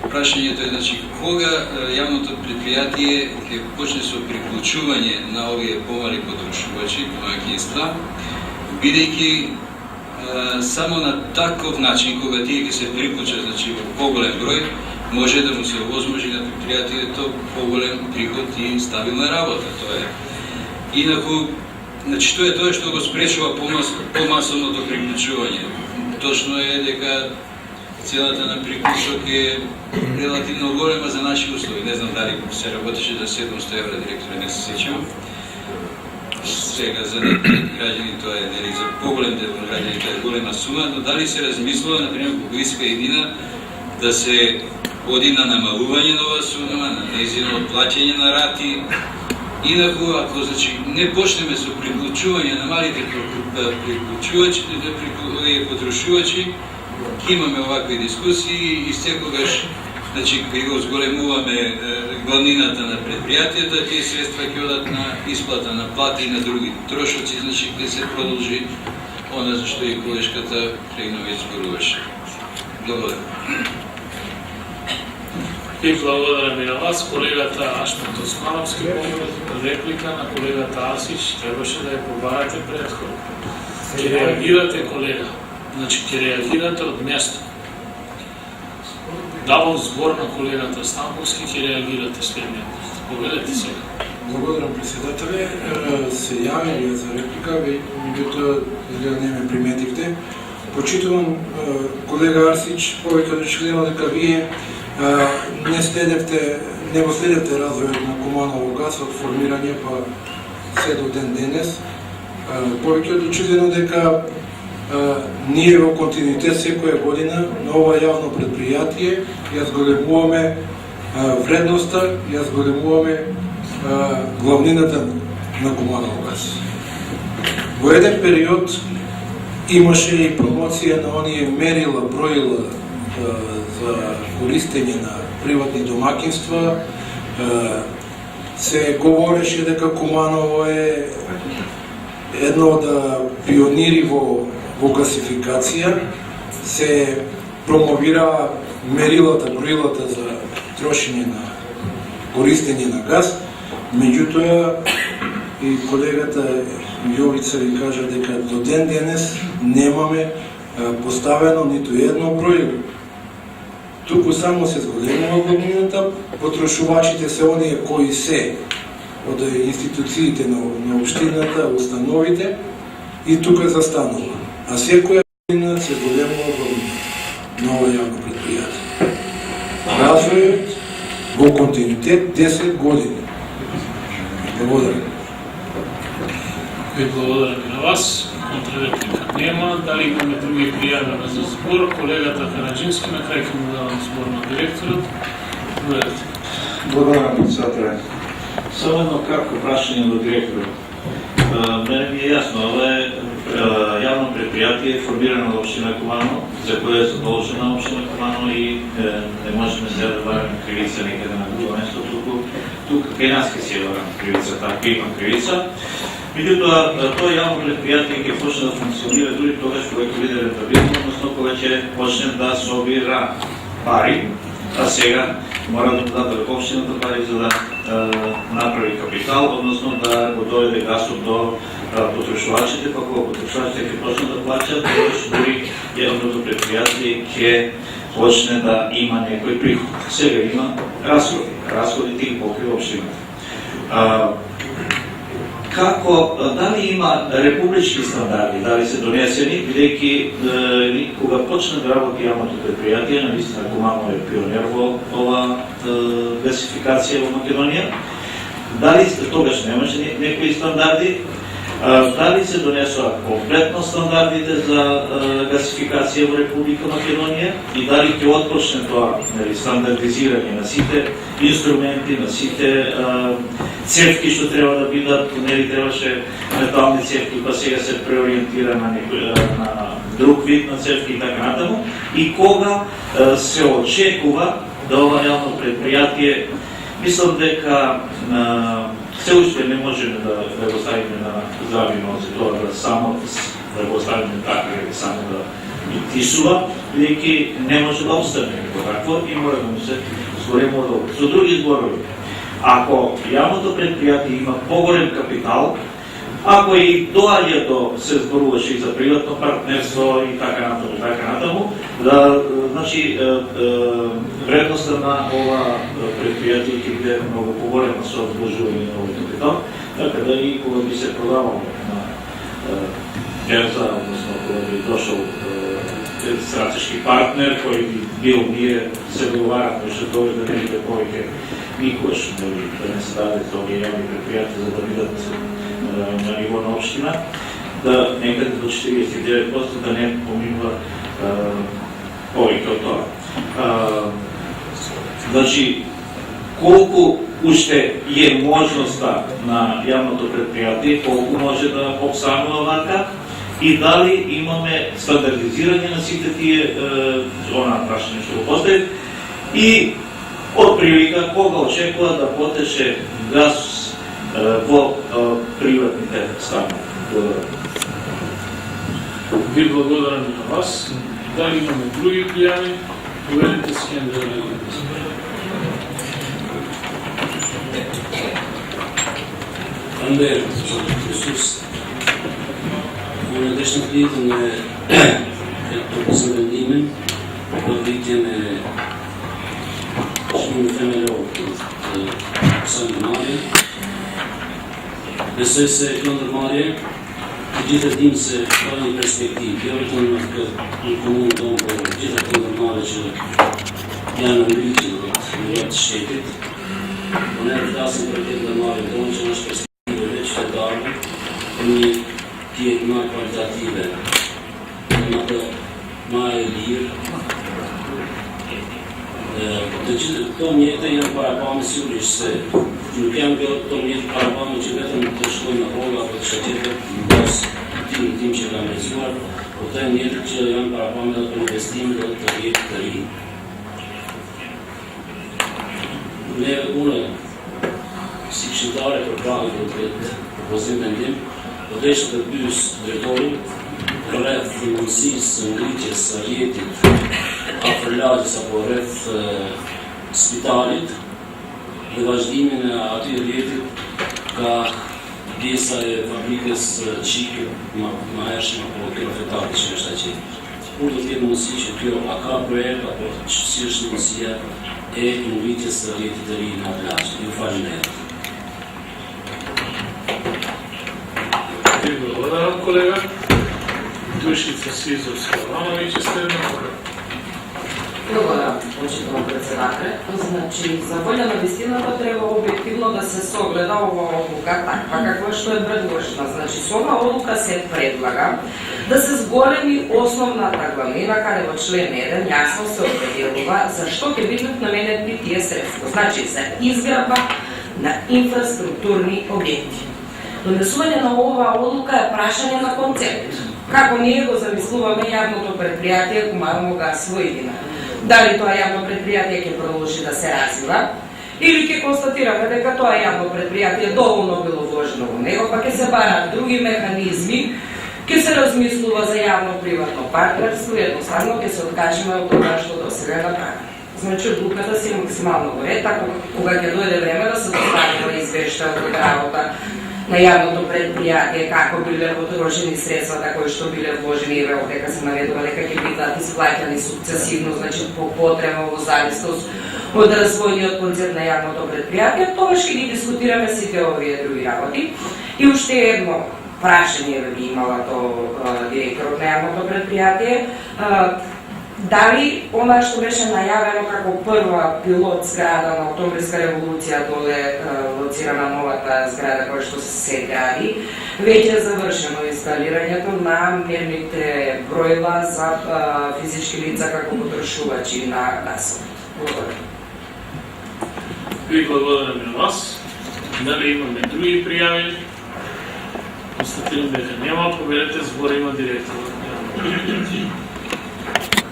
Прашањето е, значи, кога јавното предпријатие ќе почне со приклучување на овие помали потрошувачи, домаќинства, бидејќи само на таков начин, кога тие ќе се приклучат, значи, во поголем број, може да му се овозможи на предпријатието поголем приход и стабилна работа. Тоа е. Инаку, значи, тоа е тоа што го спречува помасовното приклучување. Точно е дека целата на приклучок е релативно голема за наши услови. Не знам дали се работеше за 700 евра, директор, не се сеќавам. Сега за граѓани тоа е, нели, за поголем дел на граѓани тоа е голема сума, но дали се размислува, например, кога иска едина да се оди на намалување на ова сума, на нејзино плаќање на рати. Инаку, ако, значи, не почнеме со приклучување на малите потрошувачи, имаме овакви дискусии и секогаш, значи, кога го зголемуваме главнината на предпријатието, тие средства ќе одат на исплата на плати и на други трошоци, значи, ќе се продолжи она за што и колешката Трегновиќ зборуваше. Благодарам. И благодарам и на вас, колегата Ашмет Османовски, реплика на колегата Асич, требаше да ја побарате предходно. Ќе реагирате, колега. Значи, ќе реагирате од место. Давам збор на колегата Станковски, ќе реагирате следниот. Повелете сега. Благодарам, председателе. Се јавив за реплика, меѓутоа изгледа не ме приметивте. Почитувам колега Арсич, повеќе очигледно дека вие не го следевте развојот на Куманово газ од формирање па се до ден денес. Повеќе очигледно дека ние во континуитет секоја година на ова јавно предпријатие ја зголемуваме вредноста, ја зголемуваме главнината на Куманово газ. Во еден период имаше и промоција на оние мерила, броила за користење на приватни домакинства. Се говореше дека Куманово е едно од пионири во гасификација. Се промовира мерилата, броилата за трошење на користење на газ. Меѓутоа, и колегата Јовица ви кажа дека до ден денес немаме поставено ниту едно броило. Туку само се зголемува главнината, потрошувачите се оние кои се од институциите на општината, установите, и тука застанува. А секоја година се зголемува главнината на ова јавно предпријатие. Развојот во континуитет 10 години. Благодарам. Ви благодарам и на вас. Контрреплика нема. Дали имаме други пријавени за збор? Колегата Караджински, на крај ќе му давам збор на директорот. Благодарите. Благодарам, председателе. Само едно кратко прашање до директорот. Мене ми е јасно, ова е јавно предпријатие формирано од општина Куманово, за кое е задолжена општина Куманово и не можеме сега да вараме кривица некаде на друго место, тука кај нас ќе се вараме кривица, така има кривица. Меѓутоа, тоа јавно предпријатие ќе почне да функционира дури тогаш кога ќе биде рентабилно, односно кога ќе почне да собира пари, а сега мора да даде општината пари за да направи капитал, односно да го доведе гасот до потрошувачите, па кога потрошувачите ќе почнат да плаќат, тогаш дури јавното предпријатие ќе почне да има некој приход. Сега има расходи, расходите ги покрива општината. Дали има републички стандарди, дали се донесени, бидејќи кога почне да работи јавното предпријатие, наистина Куманово е пионер во ова гасификација во Македонија, дали тогаш немаше некои стандарди, дали се донесоа комплетно стандардите за гасификација во Република Македонија и дали ќе отпочне тоа стандардизирање на сите инструменти, на сите цевки што треба да бидат, нели требаше метални цевки, па сега се преориентира на друг вид на цевки и така натаму, и кога се очекува да ова јавно предпријатие, мислам дека се уште не можеме да го ставиме на здрави нозе, тоа да само да го ставиме така или само да тисува, бидејќи не може да остане како такво и мора да му се зголемува добро. Со други зборови, ако јавното предпријатие има поголем капитал, ако и доаѓа до, се зборуваше и за приватно партнерство и така натаму, да, значи, вредноста на ова предпријатие ќе биде многу поголема со одложување на овој капитал, така да и кога би се продавал на берза, односно кога би дошол стратешки партнер, кој би бил ние се договараме што тоа да не биде повеќе никош да не се даде овие јавни предпријатија за да бидат на ниво на општина, да некаде до 49% да не поминува повеќе од тоа. Значи, колку уште е можноста на јавното предпријатие, колку може да обстанува вака, и дали имаме стандардизирање на сите тие прашање што го поставив, и од прилика кога очекува да потече газ во приватните станови. Благодарам. Ви благодарам и на вас. Дали имаме други пријави? Повелите си да реагирате. Андреј, Исус. На днешната видим е, както познаем имен, видим е Шмин Фемеле от Санта Мария. Besökt sig under Maria, Gita Dimse, Kali perspektiv, Björkman i kommunen och Gita under Maria, Jana Lykin och Miljötsteget. Och när det där som började Maria, de känns perspektiv och rätt för dagen, och ni ger mer kvalitativa. De hade Maja Lir. То ми е тъй на парапами си улице. Но бям бил, то ми е парапами, че бетам дошло на Бога, от шатирка, бас, тим, че га мезуар, от тъй ми е, че ям парапами да инвестим, да тари. Не е уна, всички даре програми от возимен дим, odešli da biju drettori, ref finansijs ngritjes së rjetit, afërlagjes apo rreth spitalit dhe vazhdimin e aty rjetit ka pjesa e fabrikës qike ma hershme apo kilofetari që është aqi. Kur do t'jetë mundësi që kjo a ka projekt apo si është mundësia e ngritjes së rjetit të ri në plazh. Ju faleminderit. Благодарам, колега. Душица Сизовска Иванович, сте на Благодарам, почитувам председателе. Значи, за волја на вистината треба објективно да се согледа ова одлука таква каква што е предложена. Значи, со оваа одлука се предлага да се зголеми основната главнина, каде во член 1 јасно се определува за што ќе бидат наменети тие средства. Значи, за изградба на инфраструктурни објекти. Донесување на оваа одлука е прашање на концепт. Како ние го замислуваме јавното предпријатие Куманово гас во Идина? Дали тоа јавно предпријатие ќе продолжи да се развива, или ќе констатираме дека тоа јавно предпријатие доволно било вложено во него, па ќе се барат други механизми, ќе се размислува за јавно-приватно партнерство и едноставно ќе се откажеме од тоа што досега е направено. Значи, одлуката си е максимално во ред, ако кога ќе дојде време да се доставува извештај од работа на јавното предпријатие, како биле потрошени средствата кои што биле вложени, и дека се наведува дека ќе бидат исплаќани сукцесивно, значи по потреба во зависност од развојниот концепт на јавното предпријатие, тогаш ќе ги дискутираме сите овие други работи. И уште едно прашање би имала директорот на јавното предпријатие, дали она што беше најавено како прва пилот зграда на Октомвриска револуција, доле лоцирана новата зграда која што се гради, веќе е завршено инсталирањето на мерните бројла за физички лица како потрошувачи на гасот. Благодарам. Ви благодарам на вас. Дали имаме други пријави? Констатирам дека нема. Победете, збор има директорот.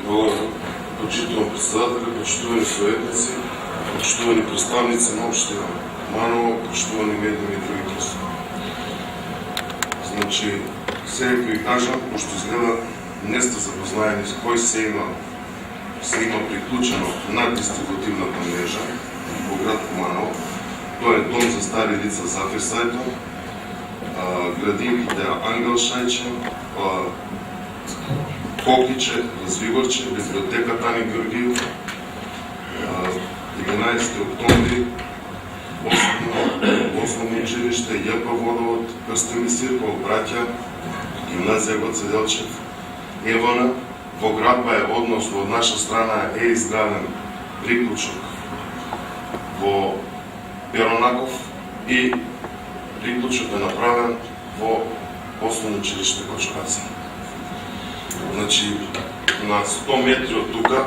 Благодарам. Почитувам председателя, почитувани советници, почитувани представници на општина Куманово, почитувани медии и други гости. Значи, сега ќе ви кажам, пошто изгледа не сте запознаени с кој се има приклучено на дистрибутивната мрежа во град Куманово. Тоа е дом за стари лица Зафирсајто, градинките Ангел Шајче, Покиче, Развиваче, библиотека Тани Георгиев, 11 октомври, основно училище, ЈП Водовод, Крстени Сирков, браќа, гимназија Гоце Делчев, Евана, во градба е, односно од наша страна е изграден приклучок во Перонаков и приклучок е направен во основно училиште Кочкаца. Значи, на 100 метри од тука,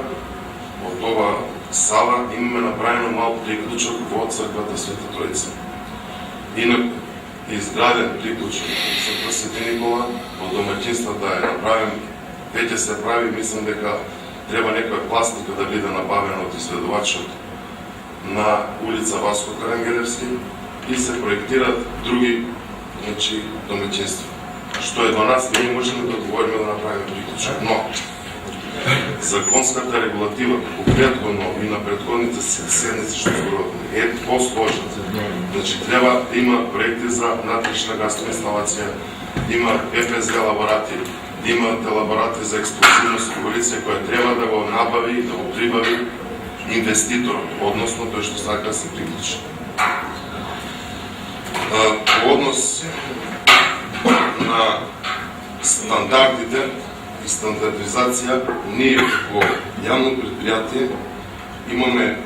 од ова сала, имаме направено малку приклучок во црквата Света Троица. Инаку, изграден приклучок во црква Свети Никола, во домаќинствата е направен, веќе се прави, мислам дека треба некоја пластика да биде набавена од изведувачот на улица Васко Карангелевски и се проектират други домаќинства. Што е до нас, ние можеме да одговориме да направиме приклучок. Но, законската регулатива, како предходно и на предходните седници што зборуваме, е посложна. Значи, треба да има проекти за натрешна гасна инсталација, да има ФСД лаборати, да имате лаборати за експлозивност и полиция која треба да го набави, да го прибави инвеститорот, односно тој што сака да се приклучи. По однос на стандардите и стандартизација, ние како јавно предпријатие имаме,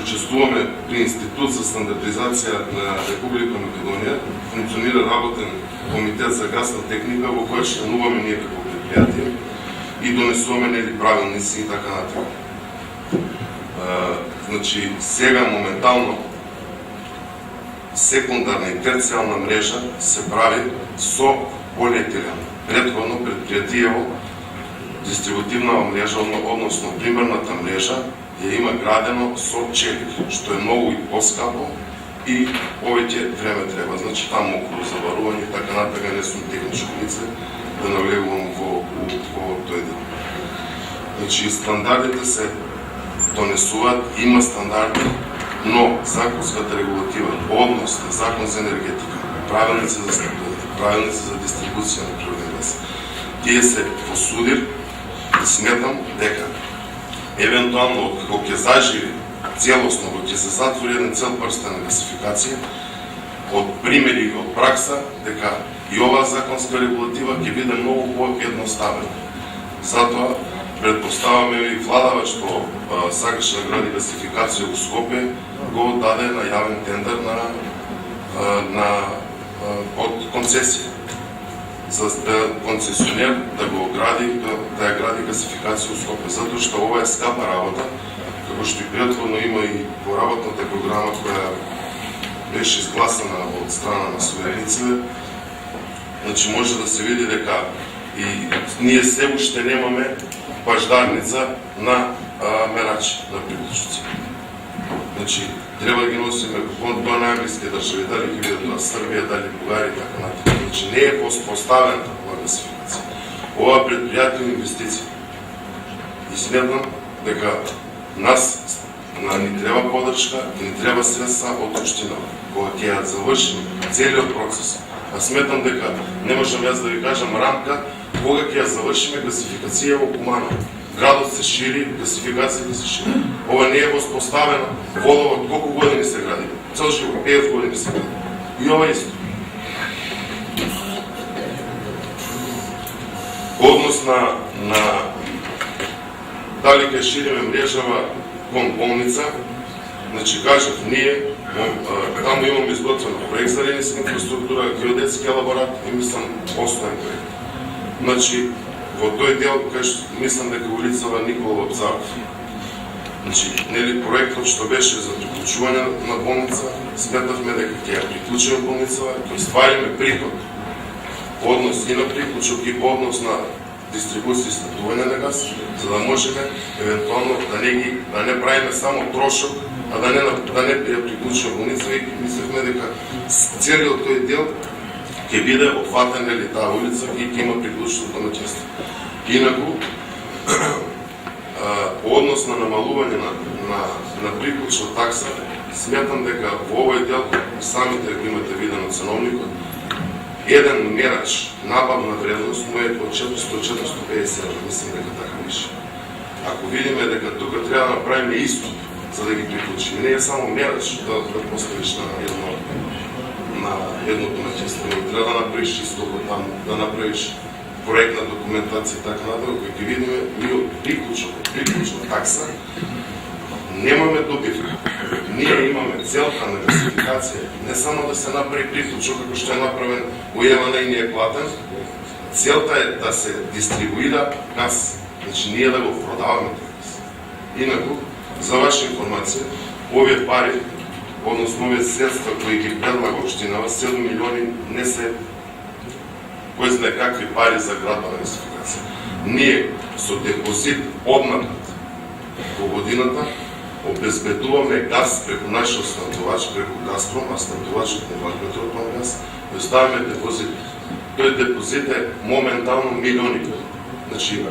учествуваме при Институт за стандартизација на Република Македонија, функционира работен комитет за гасна техника во кој членуваме ние како предпријатие и донесуваме нели правилници и така натаму. Значи, сега моментално секундарна и терцијална мрежа се прави со полиетилен. Претходно предпријатиево дистрибутивна мрежа, односно примерната мрежа, ја има градено со челик, што е многу и поскапо и повеќе време треба. Значи, таму околу заварување и така натаму, не сум техничко лице да навлегувам во тој дел. Значи, стандардите се донесуваат, има стандарди, но законската регулатива, односно закон за енергетика, правилници за статут, правилници за дистрибуција на природен газ, тие се во судир и сметам дека евентуално како ќе заживи целосно, како ќе се затвори еден цел прстен на гасификација, од примери и од пракса, дека и оваа законска регулатива ќе биде многу поедноставена. Затоа предпоставаме и владава што сакаше да гради гасификација во Скопје, го даде на јавен тендер под концесија за концесионер да го гради, да ја гради гасификација во Скопје, затоа што ова е скапа работа, како што и претходно има и по работната програма која беше изгласана од страна на соверениците. Значи може да се види дека и ние се уште немаме баждарница на мерачи, на приклучници. Значи, треба да ги носиме до најблиски држави, дали ги видат на Србија, дали Бугарија и така натаму. Значи, не е поставена такова гасификација. Ова предпријатие инвестиција. И сметам дека ни треба подршка, ни треба средства од општина. Кога ќе ја завршиме целиот процес, а сметам дека не можам јас да ви кажам рамка кога ќе ја завршиме гасификација во Куманово. Градот се шири, гасификацијата се шири. Ова не е воспоставено, водовод колку години се гради? Цел живот, 5 години се гради. И ова исто. Однос на дали ќе шириме мрежава кон болница, значи кажав, ние таму имаме изготвен проект за ренеска инфраструктура, геодетски лаборат и мислам постоен проект. Значи, во тој дел, мислам дека улицава Никола Лапцаров. Значи, нели проектот што беше за приклучување на болница, сметавме дека ќе ја приклучиме болницава, ќе ствариме приход по однос и на приклучок и по однос на дистрибуција и снабдување на газ, за да можеме евентуално да не правиме само трошок, а да не ја приклучиме болница и мислевме дека целиот тој дел ќе биде опфатен или таа улица и ќе има приклучено домаќинство. Инаку, по однос на намалување на приклучна такса, сметам дека во овој дел, самите го имате видено ценовникот, еден мерач набавна вредност му е од 400-450 евра, мислам дека така беше. Ако видиме дека тука треба да направиме исто, за да ги приклучиме, не е само мерач да поставиш на едно домаќинство, треба да направиш исто таму, да направиш проектна документација и така натаму, кој ќе видиме ние од приклучна такса немаме добивка. Ние имаме целта на гасификација, не само да се направи приклучок како што е направен во Јевана и не е платен, целта е да се дистрибуира газ, значи ние да го продаваме тој газ. Инаку, за ваша информација, овие пари, односно овие средства кои ги предлага општинава, 7 милиони не се кој знае какви пари за градба на гасификација. Ние со депозит однапред во годината обезбедуваме газ преку нашиот снабдувач, преку Газпром, а снабдувачот на Варпетропан газ, оставаме депозит. Тој депозит е моментално милиони. Значи,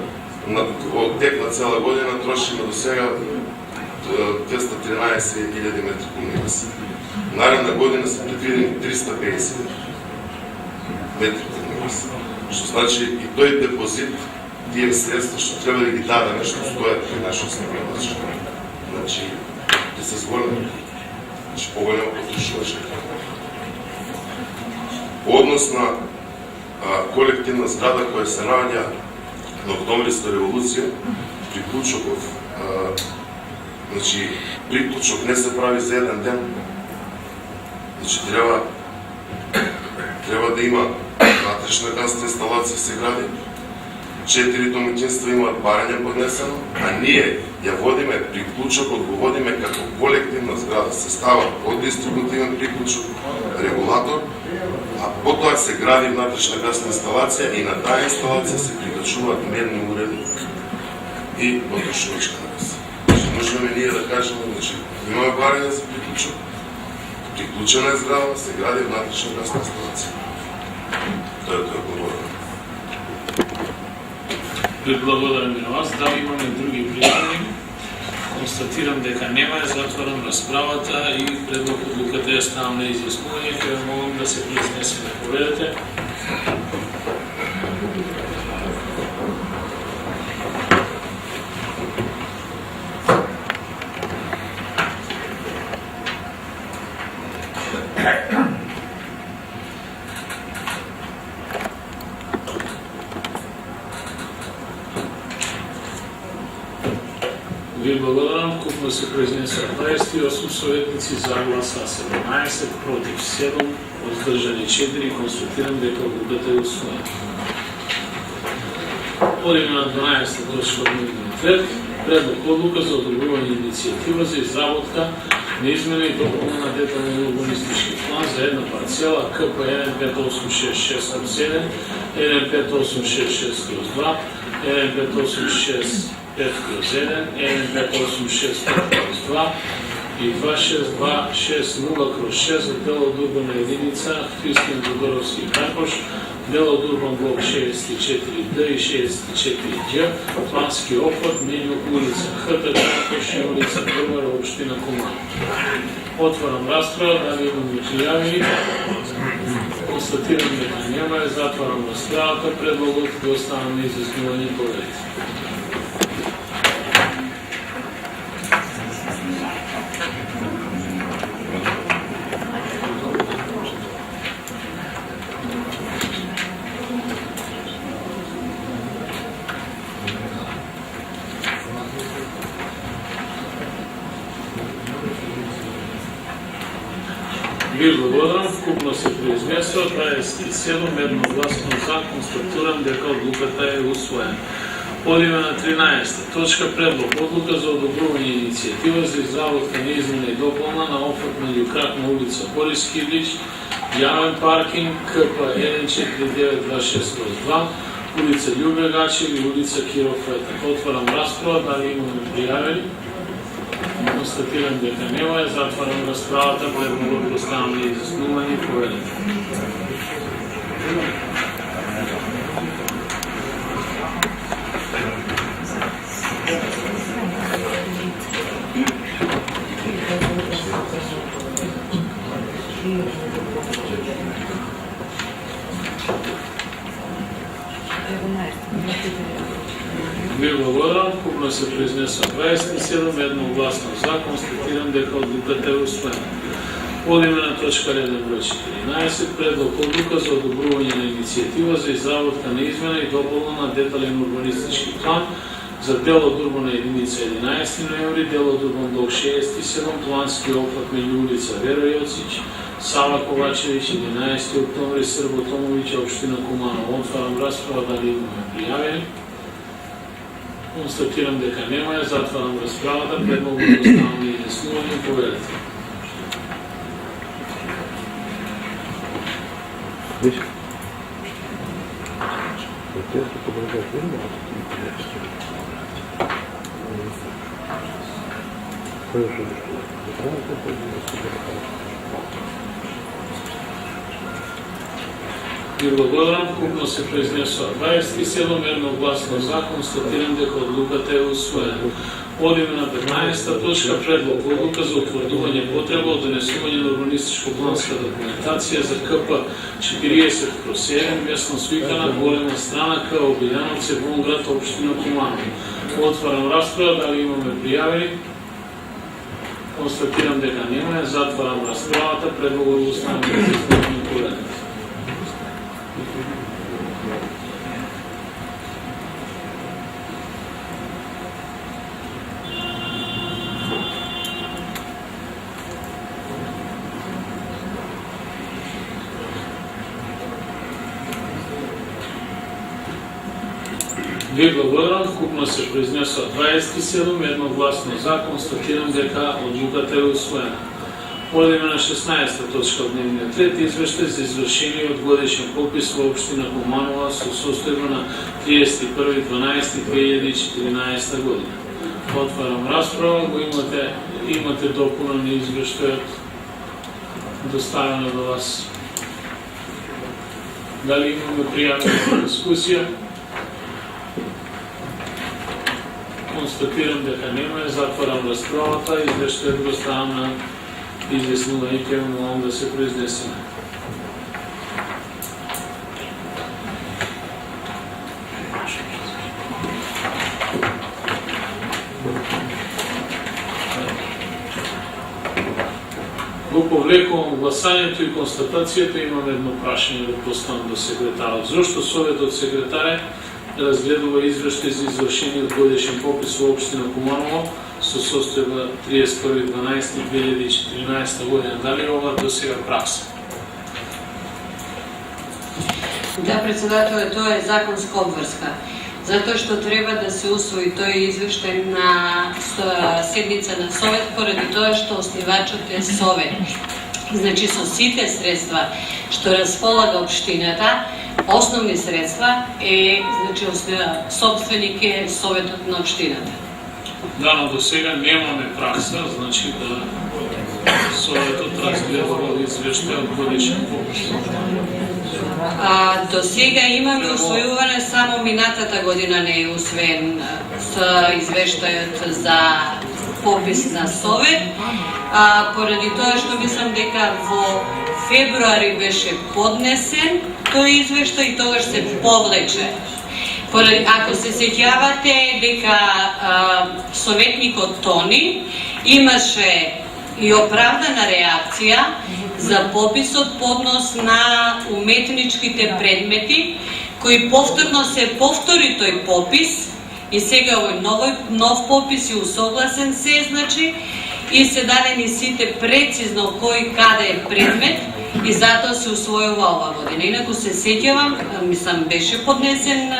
од тек на цела година трошиме до сега 213.000 метри кубни газ. Наредна година се предвидени 350 метри кубни корис. Што значи и тој депозит, тие средства што треба да ги дадеме, што стојат при нашиот снабдевач. Значи, ќе се зголеми. Значи, поголема потрошувачка. По однос на колективна зграда која се наоѓа на Октомвриска револуција, приклучоков, значи, приклучок не се прави за еден ден. Значи, треба да има натрешна гасна инсталација се гради, 4 домаќинства имаат барање поднесено, а ние ја водиме приклучокот, го водиме како колективна зграда, се става од дистрибутивен приклучок, регулатор, а потоа се гради внатрешна гасна инсталација и на таа инсталација се прикачуваат мерни уреди и потрошувачка на газ. Значи, можеме ние да кажеме, значи, имаме барање за приклучок, приклучена е зграда, се гради внатрешна гасна инсталација. Тоа е говорено. Благодарам и на вас. Дали имаме други пријавени? Констатирам дека нема, затварам расправата и предлог одлуката е ставам на изјаснување, ќе ве молам да се произнесеме. Поведете. Ви благодарам. Купно се произнесува 28 советници, за гласа 17, против 7, воздржани 4. Констатирам дека одлуката е усвоена. Одиме на 12 точка од дневниот ред. Предлог одлука за одобрување иницијатива за изработка на измена и дополнена на детален урбанистички план за една парцела КП 158667, 1586/2, 1586/5/1, 1586/5/2 и 26260/6 за дел од урбана единица Христин Тодоровски Карпош, дел од урбан блок 64Д и 64Г, плански опфат меѓу улица ХТ Карпош и улица Првара, општина Куман. Отварам расправа, дали имаме пријавени? Констатирам дека нема, затварам расправата, предлогот го оставам на изјаснување. Поведете. Ви благодарам. Вкупно се произнесува 27 едногласно за. Констатирам дека одлуката е усвоена. Одиме на 13 точка. Предлог одлука за одобрување иницијатива за изработка на измена и дополна на опфат меѓу крак на улица Борис Кирлич, јавен паркинг КП 14926/2, улица Љубе Гачев и улица Киро Фетак. Отварам расправа, дали имаме пријавени? Констатирам дека нема, затварам расправата, предлогот го оставам на изјаснување. Поведете. Ви благодарам. Купно се произнесува 27 едногласно за. Констатирам дека одлуката е усвоена. Одиме на точка реден број 14. Предлог одлука за одобрување на иницијатива за изработка на измена и дополнена на детален урбанистички план за дел од урбана единица 11 ноември, дел од урбан блок 67, плански опфат меѓу улица Вера Јоцич, Сава Ковачевиќ, 11 октомври, Србо Томовиќ, општина Куманово. Отварам расправа, дали имаме пријавени? Констатирам дека нема, затварам расправата, предлогот го оставам на изјаснување. Поведете. Ви благодарам. Купно се произнесува 27 едногласно за. Констатирам дека одлуката е усвоена. Одиме на 15-та точка, предлог одлука за утврдување потреба од донесување на урбанистичко-планска документација за КП 40/7, местно свикана, голема страна К, Обилјановци, Вонград, општина Куманово. Отварам расправа, дали имаме пријавени? Констатирам дека нема, затварам расправата, предлогот го ставам за изменение пореден. Ви благодарам, вкупно се произнесува 27, едногласно за, констатирам дека одлуката е усвоена. Одиме на 16-та точка од дневниот ред, извештај за извршение од годишен попис во општина Куманова со состојба на 31.12.2014 година. Отварам расправа, го имате допунен извештајот доставено до вас. Дали имаме пријавена за дискусија? Констатирам дека нема, затварам расправата, извештајот го ставам на изјаснување, ќе молам да се произнесеме. Го повлекувам гласањето и констатацијата, имам едно прашање да поставам до секретарот. Зошто Советот секретаре разгледува извештај за извршение од годишен попис во општина Куманово со состојба 31.12.2014 година. Дали ова до сега пракса? Да, председател, тоа е законска обврска. Затоа што треба да се усвои тој извештај на седница на Совет, поради тоа што основачот е Совет. Значи, со сите средства што располага општината, основни средства е, значи, собственик е Советот на општината. Да, но до сега немаме пракса, значи да Советот разгледува извештај од годишен попис. До сега имаме усвојуване, само минатата година не е усвоен со извештајот за попис на Совет, поради тоа што мислам дека во февруари беше поднесен тој извештај и тогаш се повлече. Ако се сеќавате дека советникот Тони имаше и оправдана реакција за пописот по однос на уметничките предмети, кои повторно се повтори тој попис и сега овој нов попис е усогласен се, значи, и се дадени сите прецизно кој каде е предмет и затоа се усвојува ова година. Инаку се сеќавам, мислам, беше поднесен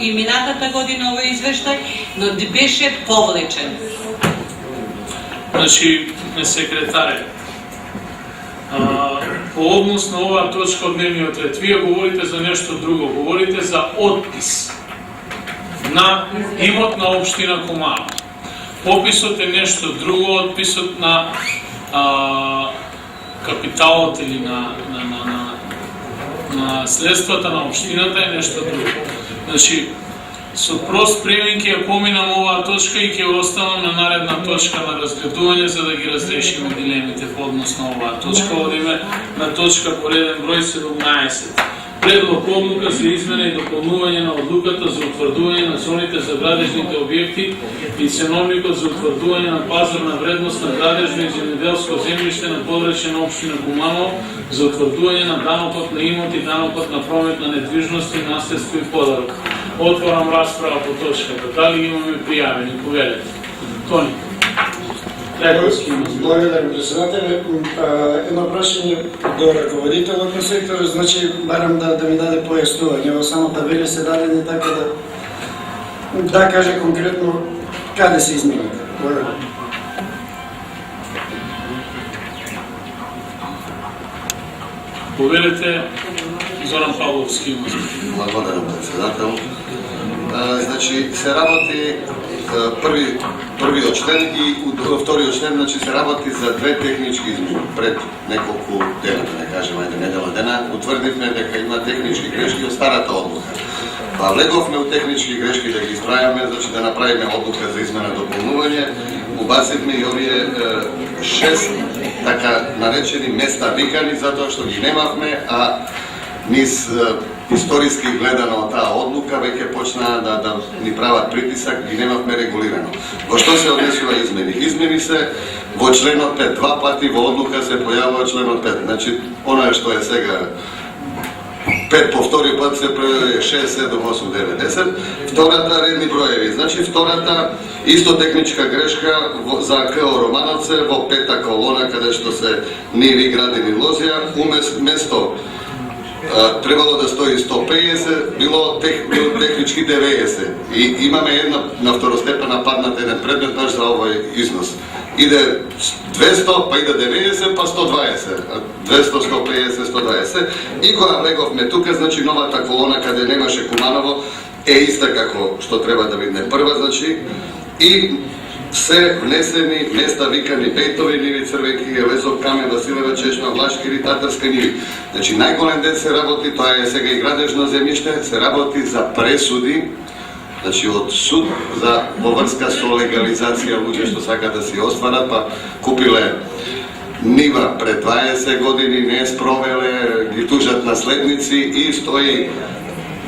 и минатата година овој извештај, но беше повлечен. Значи, секретаре, по однос на оваа точка од дневниот ред, вие говорите за нешто друго, говорите за отпис на имот на општина Куманово. Пописот е нешто друго, отписот на капиталот или на следствата на општината е нешто друго. Значи, со прост премин ќе ја поминам оваа точка и ќе оставам на наредна точка на разгледување за да ги разрешиме дилемите по однос на оваа точка. Одиме на точка пореден број 17. Предлог одлука за измена и дополнување на одлуката за утврдување на зоните за градежните објекти и ценовникот за утврдување на пазарна вредност на градежно и земјоделско земјиште на подрачје на општина Куманово за утврдување на данокот на имот и данокот на промет на недвижности, наследство и подарок. Отворам расправа по точката. Дали имаме пријавени? Повелете. Тони. Благодарам, председателе. Едно прашање до раководителот на секторот, значи барам да ми даде појаснување. Во само табели се дадени така да каже конкретно каде се измените. Благодарам. Повелете, Зоран Павловски. Благодарам, председател. Значи се работи првиот член и вториот член, значи се работи за две технички измени. Пред неколку дена, да не кажем, недела дена, утврдивме дека има технички грешки од старата одлука. Па влеговме у технички грешки да ги исправиме, значи да направиме одлука за измена дополнување, убацивме и овие 6 така наречени места викани, затоа што ги немавме, а низ историски гледано таа одлука веќе почна да ни прават притисак, ги немавме регулирано. Во што се однесува измени? Измени се во членот 5, 2 пати во одлука се појавува членот 5. Значи, оно што е сега 5 по втори пат се преведе 6, 7, 8, 9, 10. Втората редни броеви. Значи втората исто техничка грешка за КО Романовце во пета колона каде што се ниви, градини, лозија, уместо требало да стои 150, било технички 90. И имаме една на второстепена паднат еден предмет баш за овој износ. Иде 200, па иде 90, па 120. 200, 150, 120. И кога влеговме тука, значи новата колона каде немаше Куманово е иста како што треба да видне прва, значи и се внесени места викани Бејтови ниви, Црвеки, Елезов, Камен, Василева, Чешма, Влашкири, Татарска ниви. Значи најголем дел се работи, тоа е сега и градежно земјиште, се работи за пресуди, значи од суд за во врска со легализација луѓе што сакаат да си остварат, па купиле нива пред 20 години, не спровеле, ги тужат наследници и стои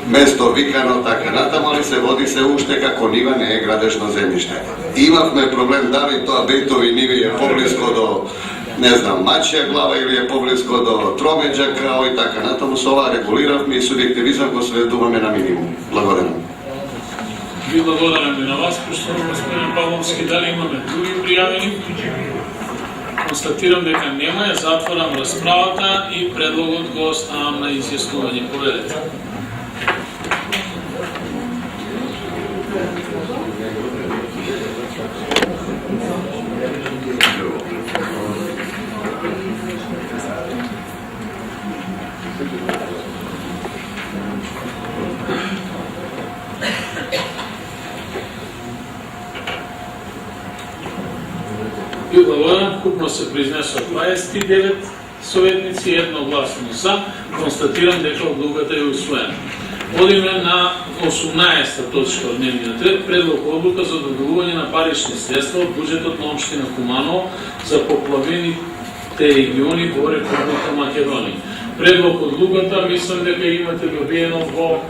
место викано така натаму, али се води се уште како нива, не е градежно земјиште. Имавме проблем дали тоа Бејтови ниви е поблиско до, не знам, Мачија глава или е поблиско до Тромеđа крао и така натаму. Со ова регулиравме и субјективизам го сведуваме на минимум. Благодарам. Ви благодарам и на вас, поштовани господин Павловски. Дали имаме други пријавени? Констатирам дека нема, затворам расправата и предлогот го оставам на изјаснување. Поведете. И благодарам, купно се произнесува 29 советници, едногласно за. Констатирам дека одлуката е усвоена. Одиме на 18-та точка од дневниот ред, предлог одлука за доделување на парични средства од буџетот на општина Куманово за поплавените региони во Република Македонија. Предлог одлуката мислам дека имате добиено во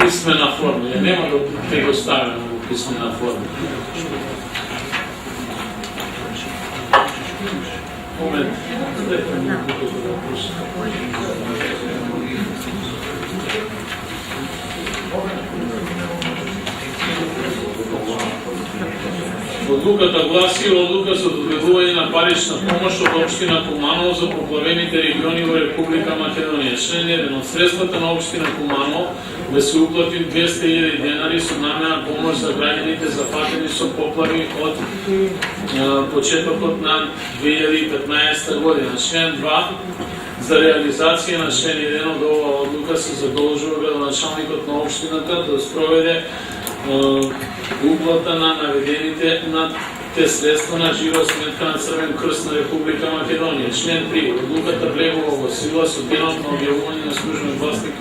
писмена форма. Нема да те го ставаме во писмена форма. Момент. Одлуката гласи: одлука за доделување на парична помош од општина Куманово за поплавените региони во Република Македонија. Член 1. Од средствата на општина Куманово да се уплати 200.000 денари со намена помош за граѓаните зафатени со поплави од почетокот на 2015 година. Член 2. За реализација на член 1 од оваа одлука се задолжува градоначалникот на општината да спроведе уплата на наведените на те средства на жиро сметка на Црвен крст на Република Македонија. Член 3. Одлуката влегува во сила со денот на објавување на службен гласник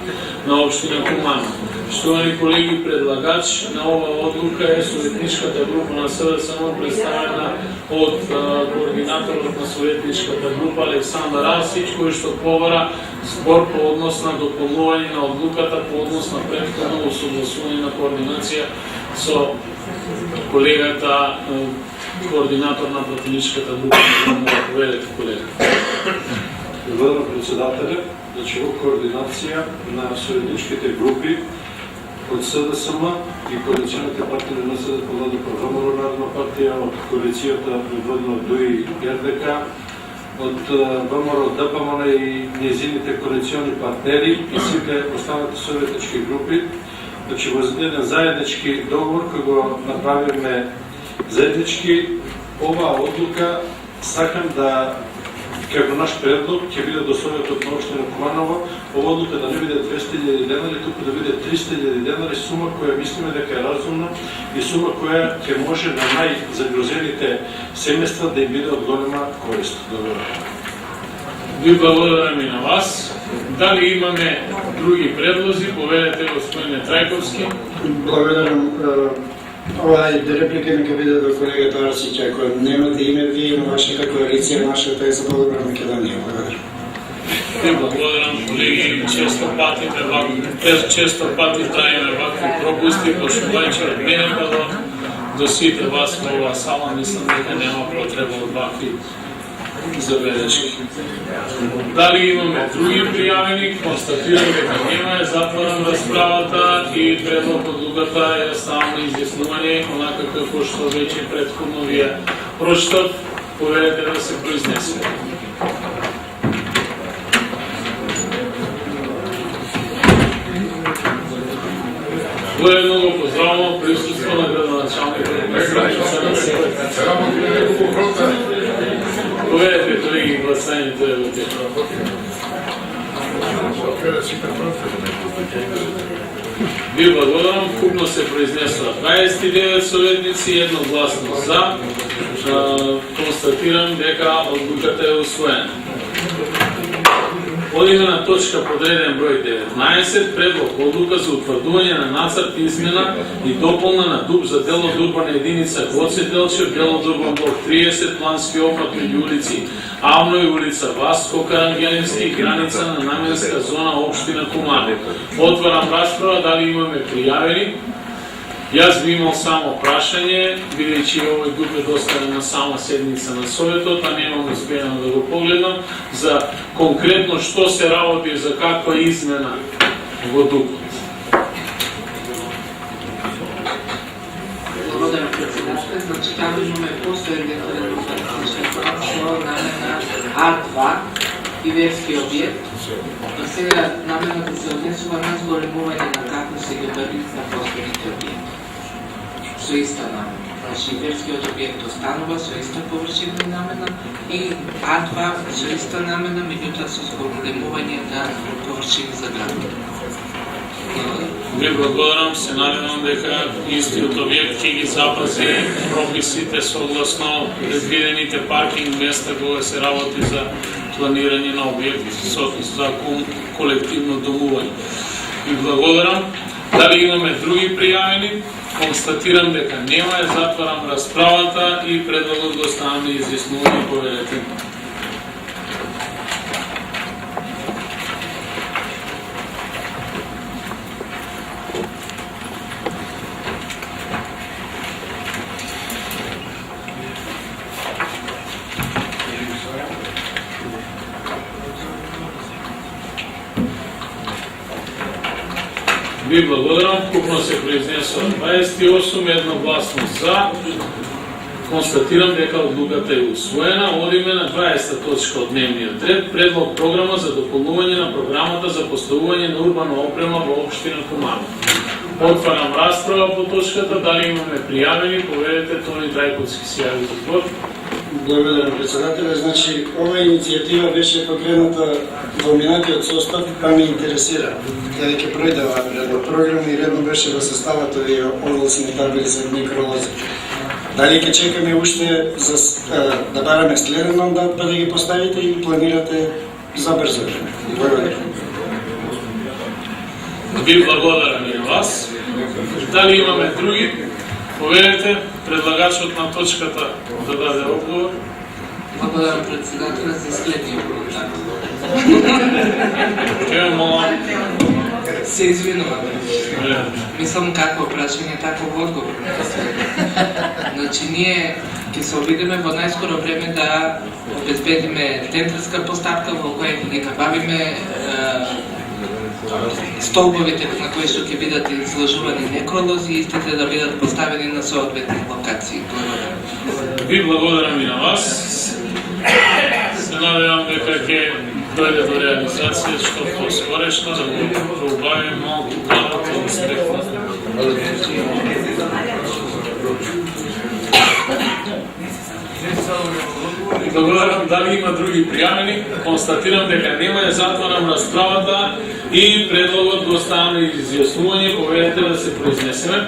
на општина Куманово. Штовани колеги, предлагач на оваа одлука е советничката група на СДСМ, представена од координаторот на советничката група Александар Арсич, кој што побара збор по однос на дополнување на одлуката по однос на претходно усогласување на координација со колегата координатор на пратеничката група. Поведете, колега. Благодарам председателя, значи во координација на советничките групи од СДСМ и коалиционите партии на СДСМ повлади Програмна народна партија, од коалицијата предводена од ДУИ РДК, од ВМРО ДПМН и незините коалициони партнери и сите останати советнички групи. Значи во еден заеднички договор кој го направиме заеднички, оваа одлука сакам да како наш предлог ќе биде до Советот на општина Куманово, ова одлука да не биде 200.000 денари, туку да биде 300.000 денари, сума која мислиме дека е разумна и сума која ќе може на најзагрозените семејства да им биде од голема корист. Добро. Ви благодарам и на вас. Дали имаме други предлози? Поведете, господине Трајковски. Благодарам. Ова е реплика нека биде до колегата Арсиќ. Ако немате име вие на вашата коалиција, нашата е за по-добра Македонија. Благодарам. Ви благодарам, колеги. Често пати траиме вакви пропусти, пошувајќи од мене па до сите вас во оваа сала, мислам дека нема потреба од вакви забелешки. Дали имаме други пријавени? Констатирам дека нема, затворам расправата и предлог одлуката е ставно изјаснување, онака како што веќе претходно вие прочитав, поверете да се произнесе. Воедно го поздравувам присуство на градоначалникот на Совет. Поведете, колеги, гласањето е во текст. Ви благодарам, вкупно се произнесува 29 советници, едногласно за. Констатирам дека одлуката е усвоена. Одиме на точка подреден број 19, предлог одлука за утврдување на нацрт измена и дополна на ДУП за дел од урбана единица Гоце Делчев, дел од урбан блок 30, плански опфат меѓу улици Авно и улица Васко Карангелински, граница на наменска зона општина Куманово. Отварам расправа, дали имаме пријавени? Јас би имал само прашање, бидејќи овој ДУП е доставен на сама седница на Советот, а немам успеено да го погледам, за конкретно што се работи, за каква измена во ДУП-от. Благодарам, председател. Значи, таму имаме постојан референдум со намена А2 и верски објект. А сега намената се однесува на зголемување на какви се ги барите на постојните објекти. Со иста намена. Значи, верскиот објект останува со иста површина и намена и А2 со иста намена, меѓутоа со зголемување на површини за градот. Ви благодарам, се надевам дека истиот објект ќе ги запази прописите согласно предвидените паркинг места кога се работи за планирање на објект за колективно домување. Ви благодарам. Дали имаме други пријавени? Констатирам дека нема, затварам расправата и предлогот го ставам на изјаснување, поведете. Ви благодарам, вкупно се произнесува 28, едногласно за. Констатирам дека одлуката е усвоена. Одиме на 20 точка од дневниот ред, предлог програма за дополнување на програмата за поставување на урбана опрема во општина Куманово. Отварам расправа по точката, дали имаме пријавени, поведете, Тони Трајковски се јави за збор. Благодарам, председателя. Значи, ова иницијатива беше покрената во минатиот состав, па ме интересира дали ќе пројде оваа предлог програма и редно беше да се стават овие огласни табели за некролози. Дали ќе чекаме уште да бараме следен мандат, па да ги поставите и планирате за брзо време? Благодарам. Ви благодарам и на вас. Дали имаме други? Поведете, предлагачот на точката да даде одговор. Благодарам, председателя, за следниот коментар. Ке молам. Се извинувам. Мислам какво прашање, таков одговор. Значи, ние ќе се обидеме во најскоро време да обезбедиме тендерска поставка во која ќе ги набавиме столбовите на кои што ќе бидат изложувани некролози и истите да бидат поставени на соодветни локации. Ви благодарам и на вас. Се надевам дека ќе дојде до реализација што поскорешно да го пробавиме малку градот и успехно. Благодарам, дали има други пријавени? Констатирам дека нема, ја затварам расправата и предлогот го ставам на изјаснување, поведете да се произнесеме.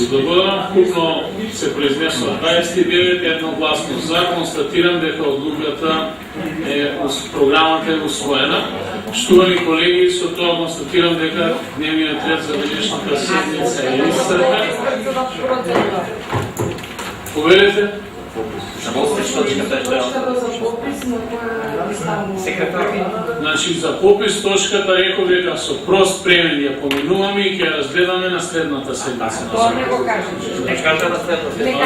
Благодарам, вкупно се произнесува 29 едногласно за. Констатирам дека одлуката програмата е усвоена. Штувани колеги, со тоа констатирам дека дневниот ред за денешната седница е исцрпен. Поверете? Значи за попис точката реков дека со прост премен ја поминуваме и ќе разгледаме на следната седница.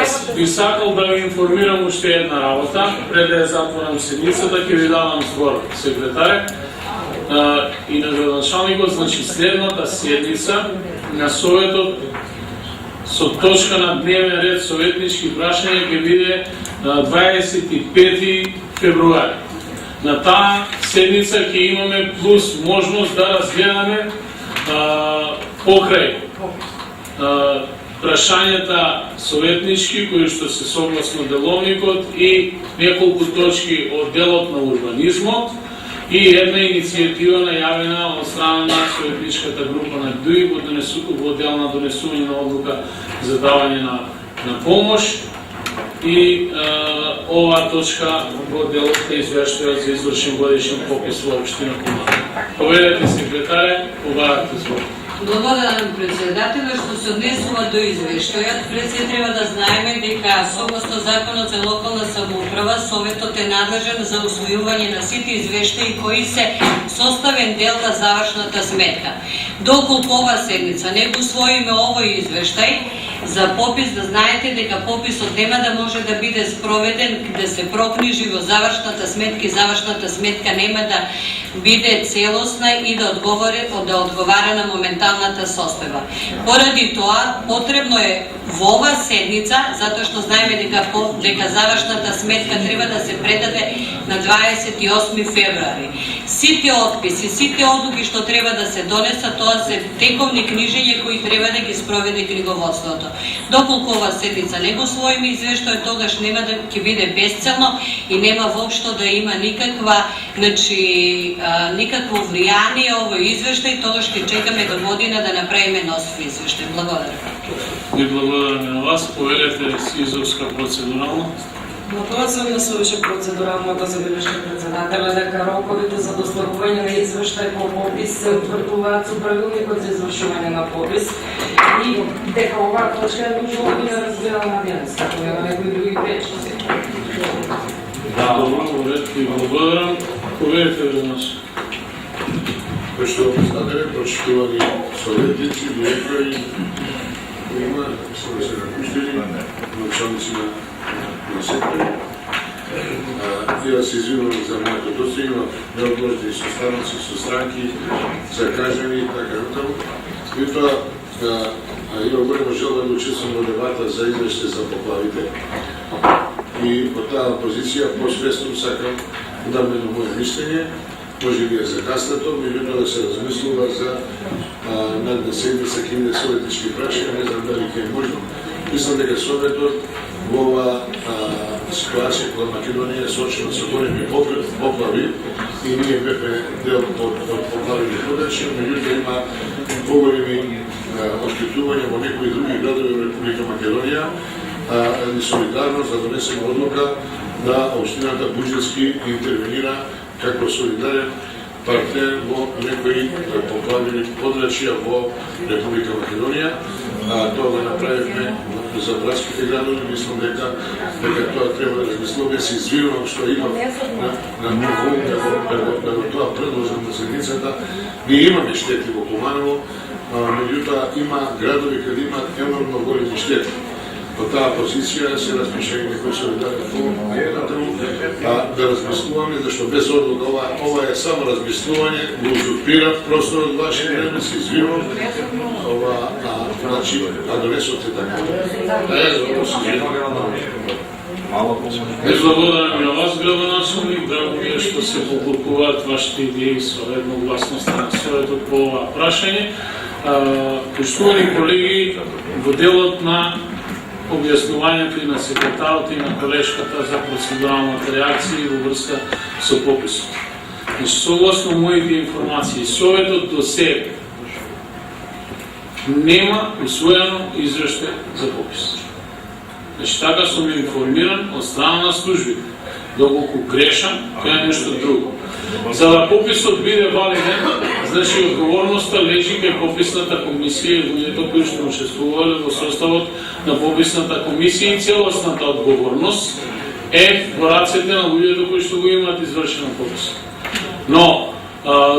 Аз би сакал да ви информирам уште една работа, пред да ја затворам седницата, ќе ви давам збор секретаре и на градоначалникот. Значи следната седница на Советот со точка на дневен ред советнички прашања ќе биде 25 февруари. На таа седница ќе имаме плюс можност да разгледаме покрај прашањата советнички кои што се согласно деловникот и неколку точки од делот на урбанизмот и една иницијатива најавена од страна на советничката група на ДУИ во дел на донесување на одлука за давање на помош и оваа точка во делот на извештајот за извршен годишен попис во општина Куманово. Поверете секретаре, побарате збор. Благодарам председателя што се однесува до извештајот. Пред се треба да знаеме дека согласно Законот за локална самоуправа Советот е надлежен за усвојување на сите извештаи кои се составен дел на завршната сметка. Доколку ова седница не го усвоиме овој извештај за попис, да знаете дека пописот нема да може да биде спроведен, да се прокнижи во завршната сметка и завршната сметка нема да биде целосна и да одговара на моменталната состојба. Поради тоа потребно е во ова седница, затоа што знаеме дека завршната сметка треба да се предаде на 28 февруари. Сите отписи, сите одлуки што треба да се донесат, тоа се тековни книжења кои треба да ги спроведе книговодството. Доколку ова седница не го усвоиме извештај, тогаш нема да ќе биде бесцелно и нема воопшто да има никакво влијание овој извештај, тогаш ќе чекаме до година да направиме нов извештај. Благодарам. Ви благодараме на вас. Поверете Изовска процедурално. Но тоа се однесуваше процедуралната забелешка председателя дека роковите за доставување на извештај по попис се утврдуваат со правилникот за извршување на попис и дека оваа точка е нужно да биде разгледана денес, како и на некои други пречки. Добро, ви благодарам. Поверете веднаш. Поштовани председателе, почитувани советници, директори, има се напуштени, началници на сектори. И да се извинувам за моето достојство, има неодложни состаноци со странки, за граждани и така натаму. И тоа има голема желба да учествувам во дебата за извештај за поплавите. И по таа позиција посвестно сакам да дам едно моје мислење, може би е закаснато, меѓутоа да се размислува за наредна седмица ќе иде советнички прашања, не знам дали ќе е можно. Мислам дека Советот во оваа ситуација кога Македонија е соочена со големи поплави и ние бевме дел од поплавени подачи, меѓутоа има поголеми откритувања во некои други градови во Република Македонија, и солидарност да донесеме одлука да општината Буџевски интервенира како солидарен партнер во некои поплавени подрачја во Република Македонија. Тоа го направивме за братските градови, мислам дека тоа треба да размислуваме, се извинувам што имам на ум да го тоа предложам на седницата. Ние имаме штети во Куманово, меѓутоа има градови каде имаат енормно големи штети. По таа позиција се размиша и некој солидарен фонд, да размислуваме, зашто без одлука ова е само размислување, го узурпира просторот ваше време, се извинувам, значи, донесот е така. Не благодарам на вас, градоначалник, драго ми е што се поклопуваат вашите идеи со едногласноста на Советот по ова прашање. Поштувани колеги, во делот на објаснувањето и на секретарот и на колешката за процедуралната реакција во врска со пописот. Значи, согласно моите информации, Советот до сега нема усвоено извештај за попис. Значи, така сум информиран од страна на службите. Доколку грешам, тоа е нешто друго. За да пописот биде валиден, значи одговорноста лежи кај пописната комисија и луѓето кои што учествувале во составот на пописната комисија и целосната одговорност е во рацете на луѓето кои што го имаат извршено попис. Но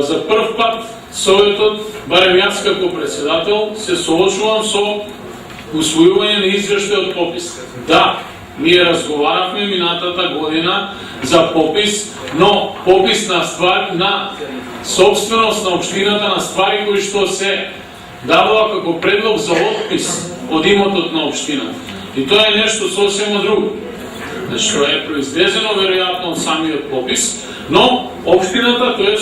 за прв пат Советот, барем јас како председател, се соочувам со усвојување на извештај од попис. Да, ние разговаравме минатата година за попис, но попис на ствар, на собственост на општината, на ствари кои што се давала како предлог за отпис од имотот на општината. И тоа е нешто сосема друго. Значи, тоа е произвезено веројатно од самиот попис, но општината, тоа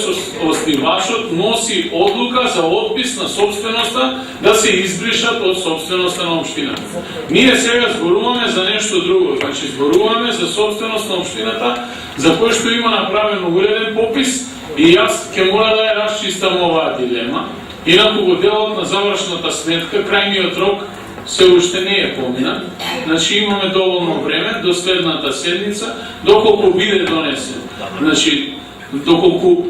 основачот, носи одлука за отпис на собственоста да се избришат од собственоста на општината. Ние сега зборуваме за нешто друго, значи зборуваме за собственост на општината, за кој што има направено уреден попис и јас ќе мора да ја расчистам оваа дилема. Инаку во делот на завршната сметка, крајниот рок се уште не е поминат, значи имаме доволно време до следната седница, доколку биде донесен. Значи, доколку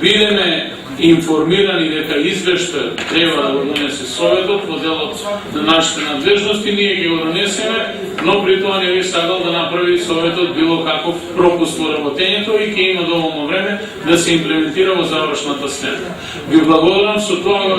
бидеме информирани дека извештај треба да го донесе Советот во делот на нашите надлежности, ние ќе го донесеме, но при тоа не би сакал да направи Советот било каков пропуст во работењето и ќе има доволно време да се имплементира во завршната сметка. Ви благодарам, со тоа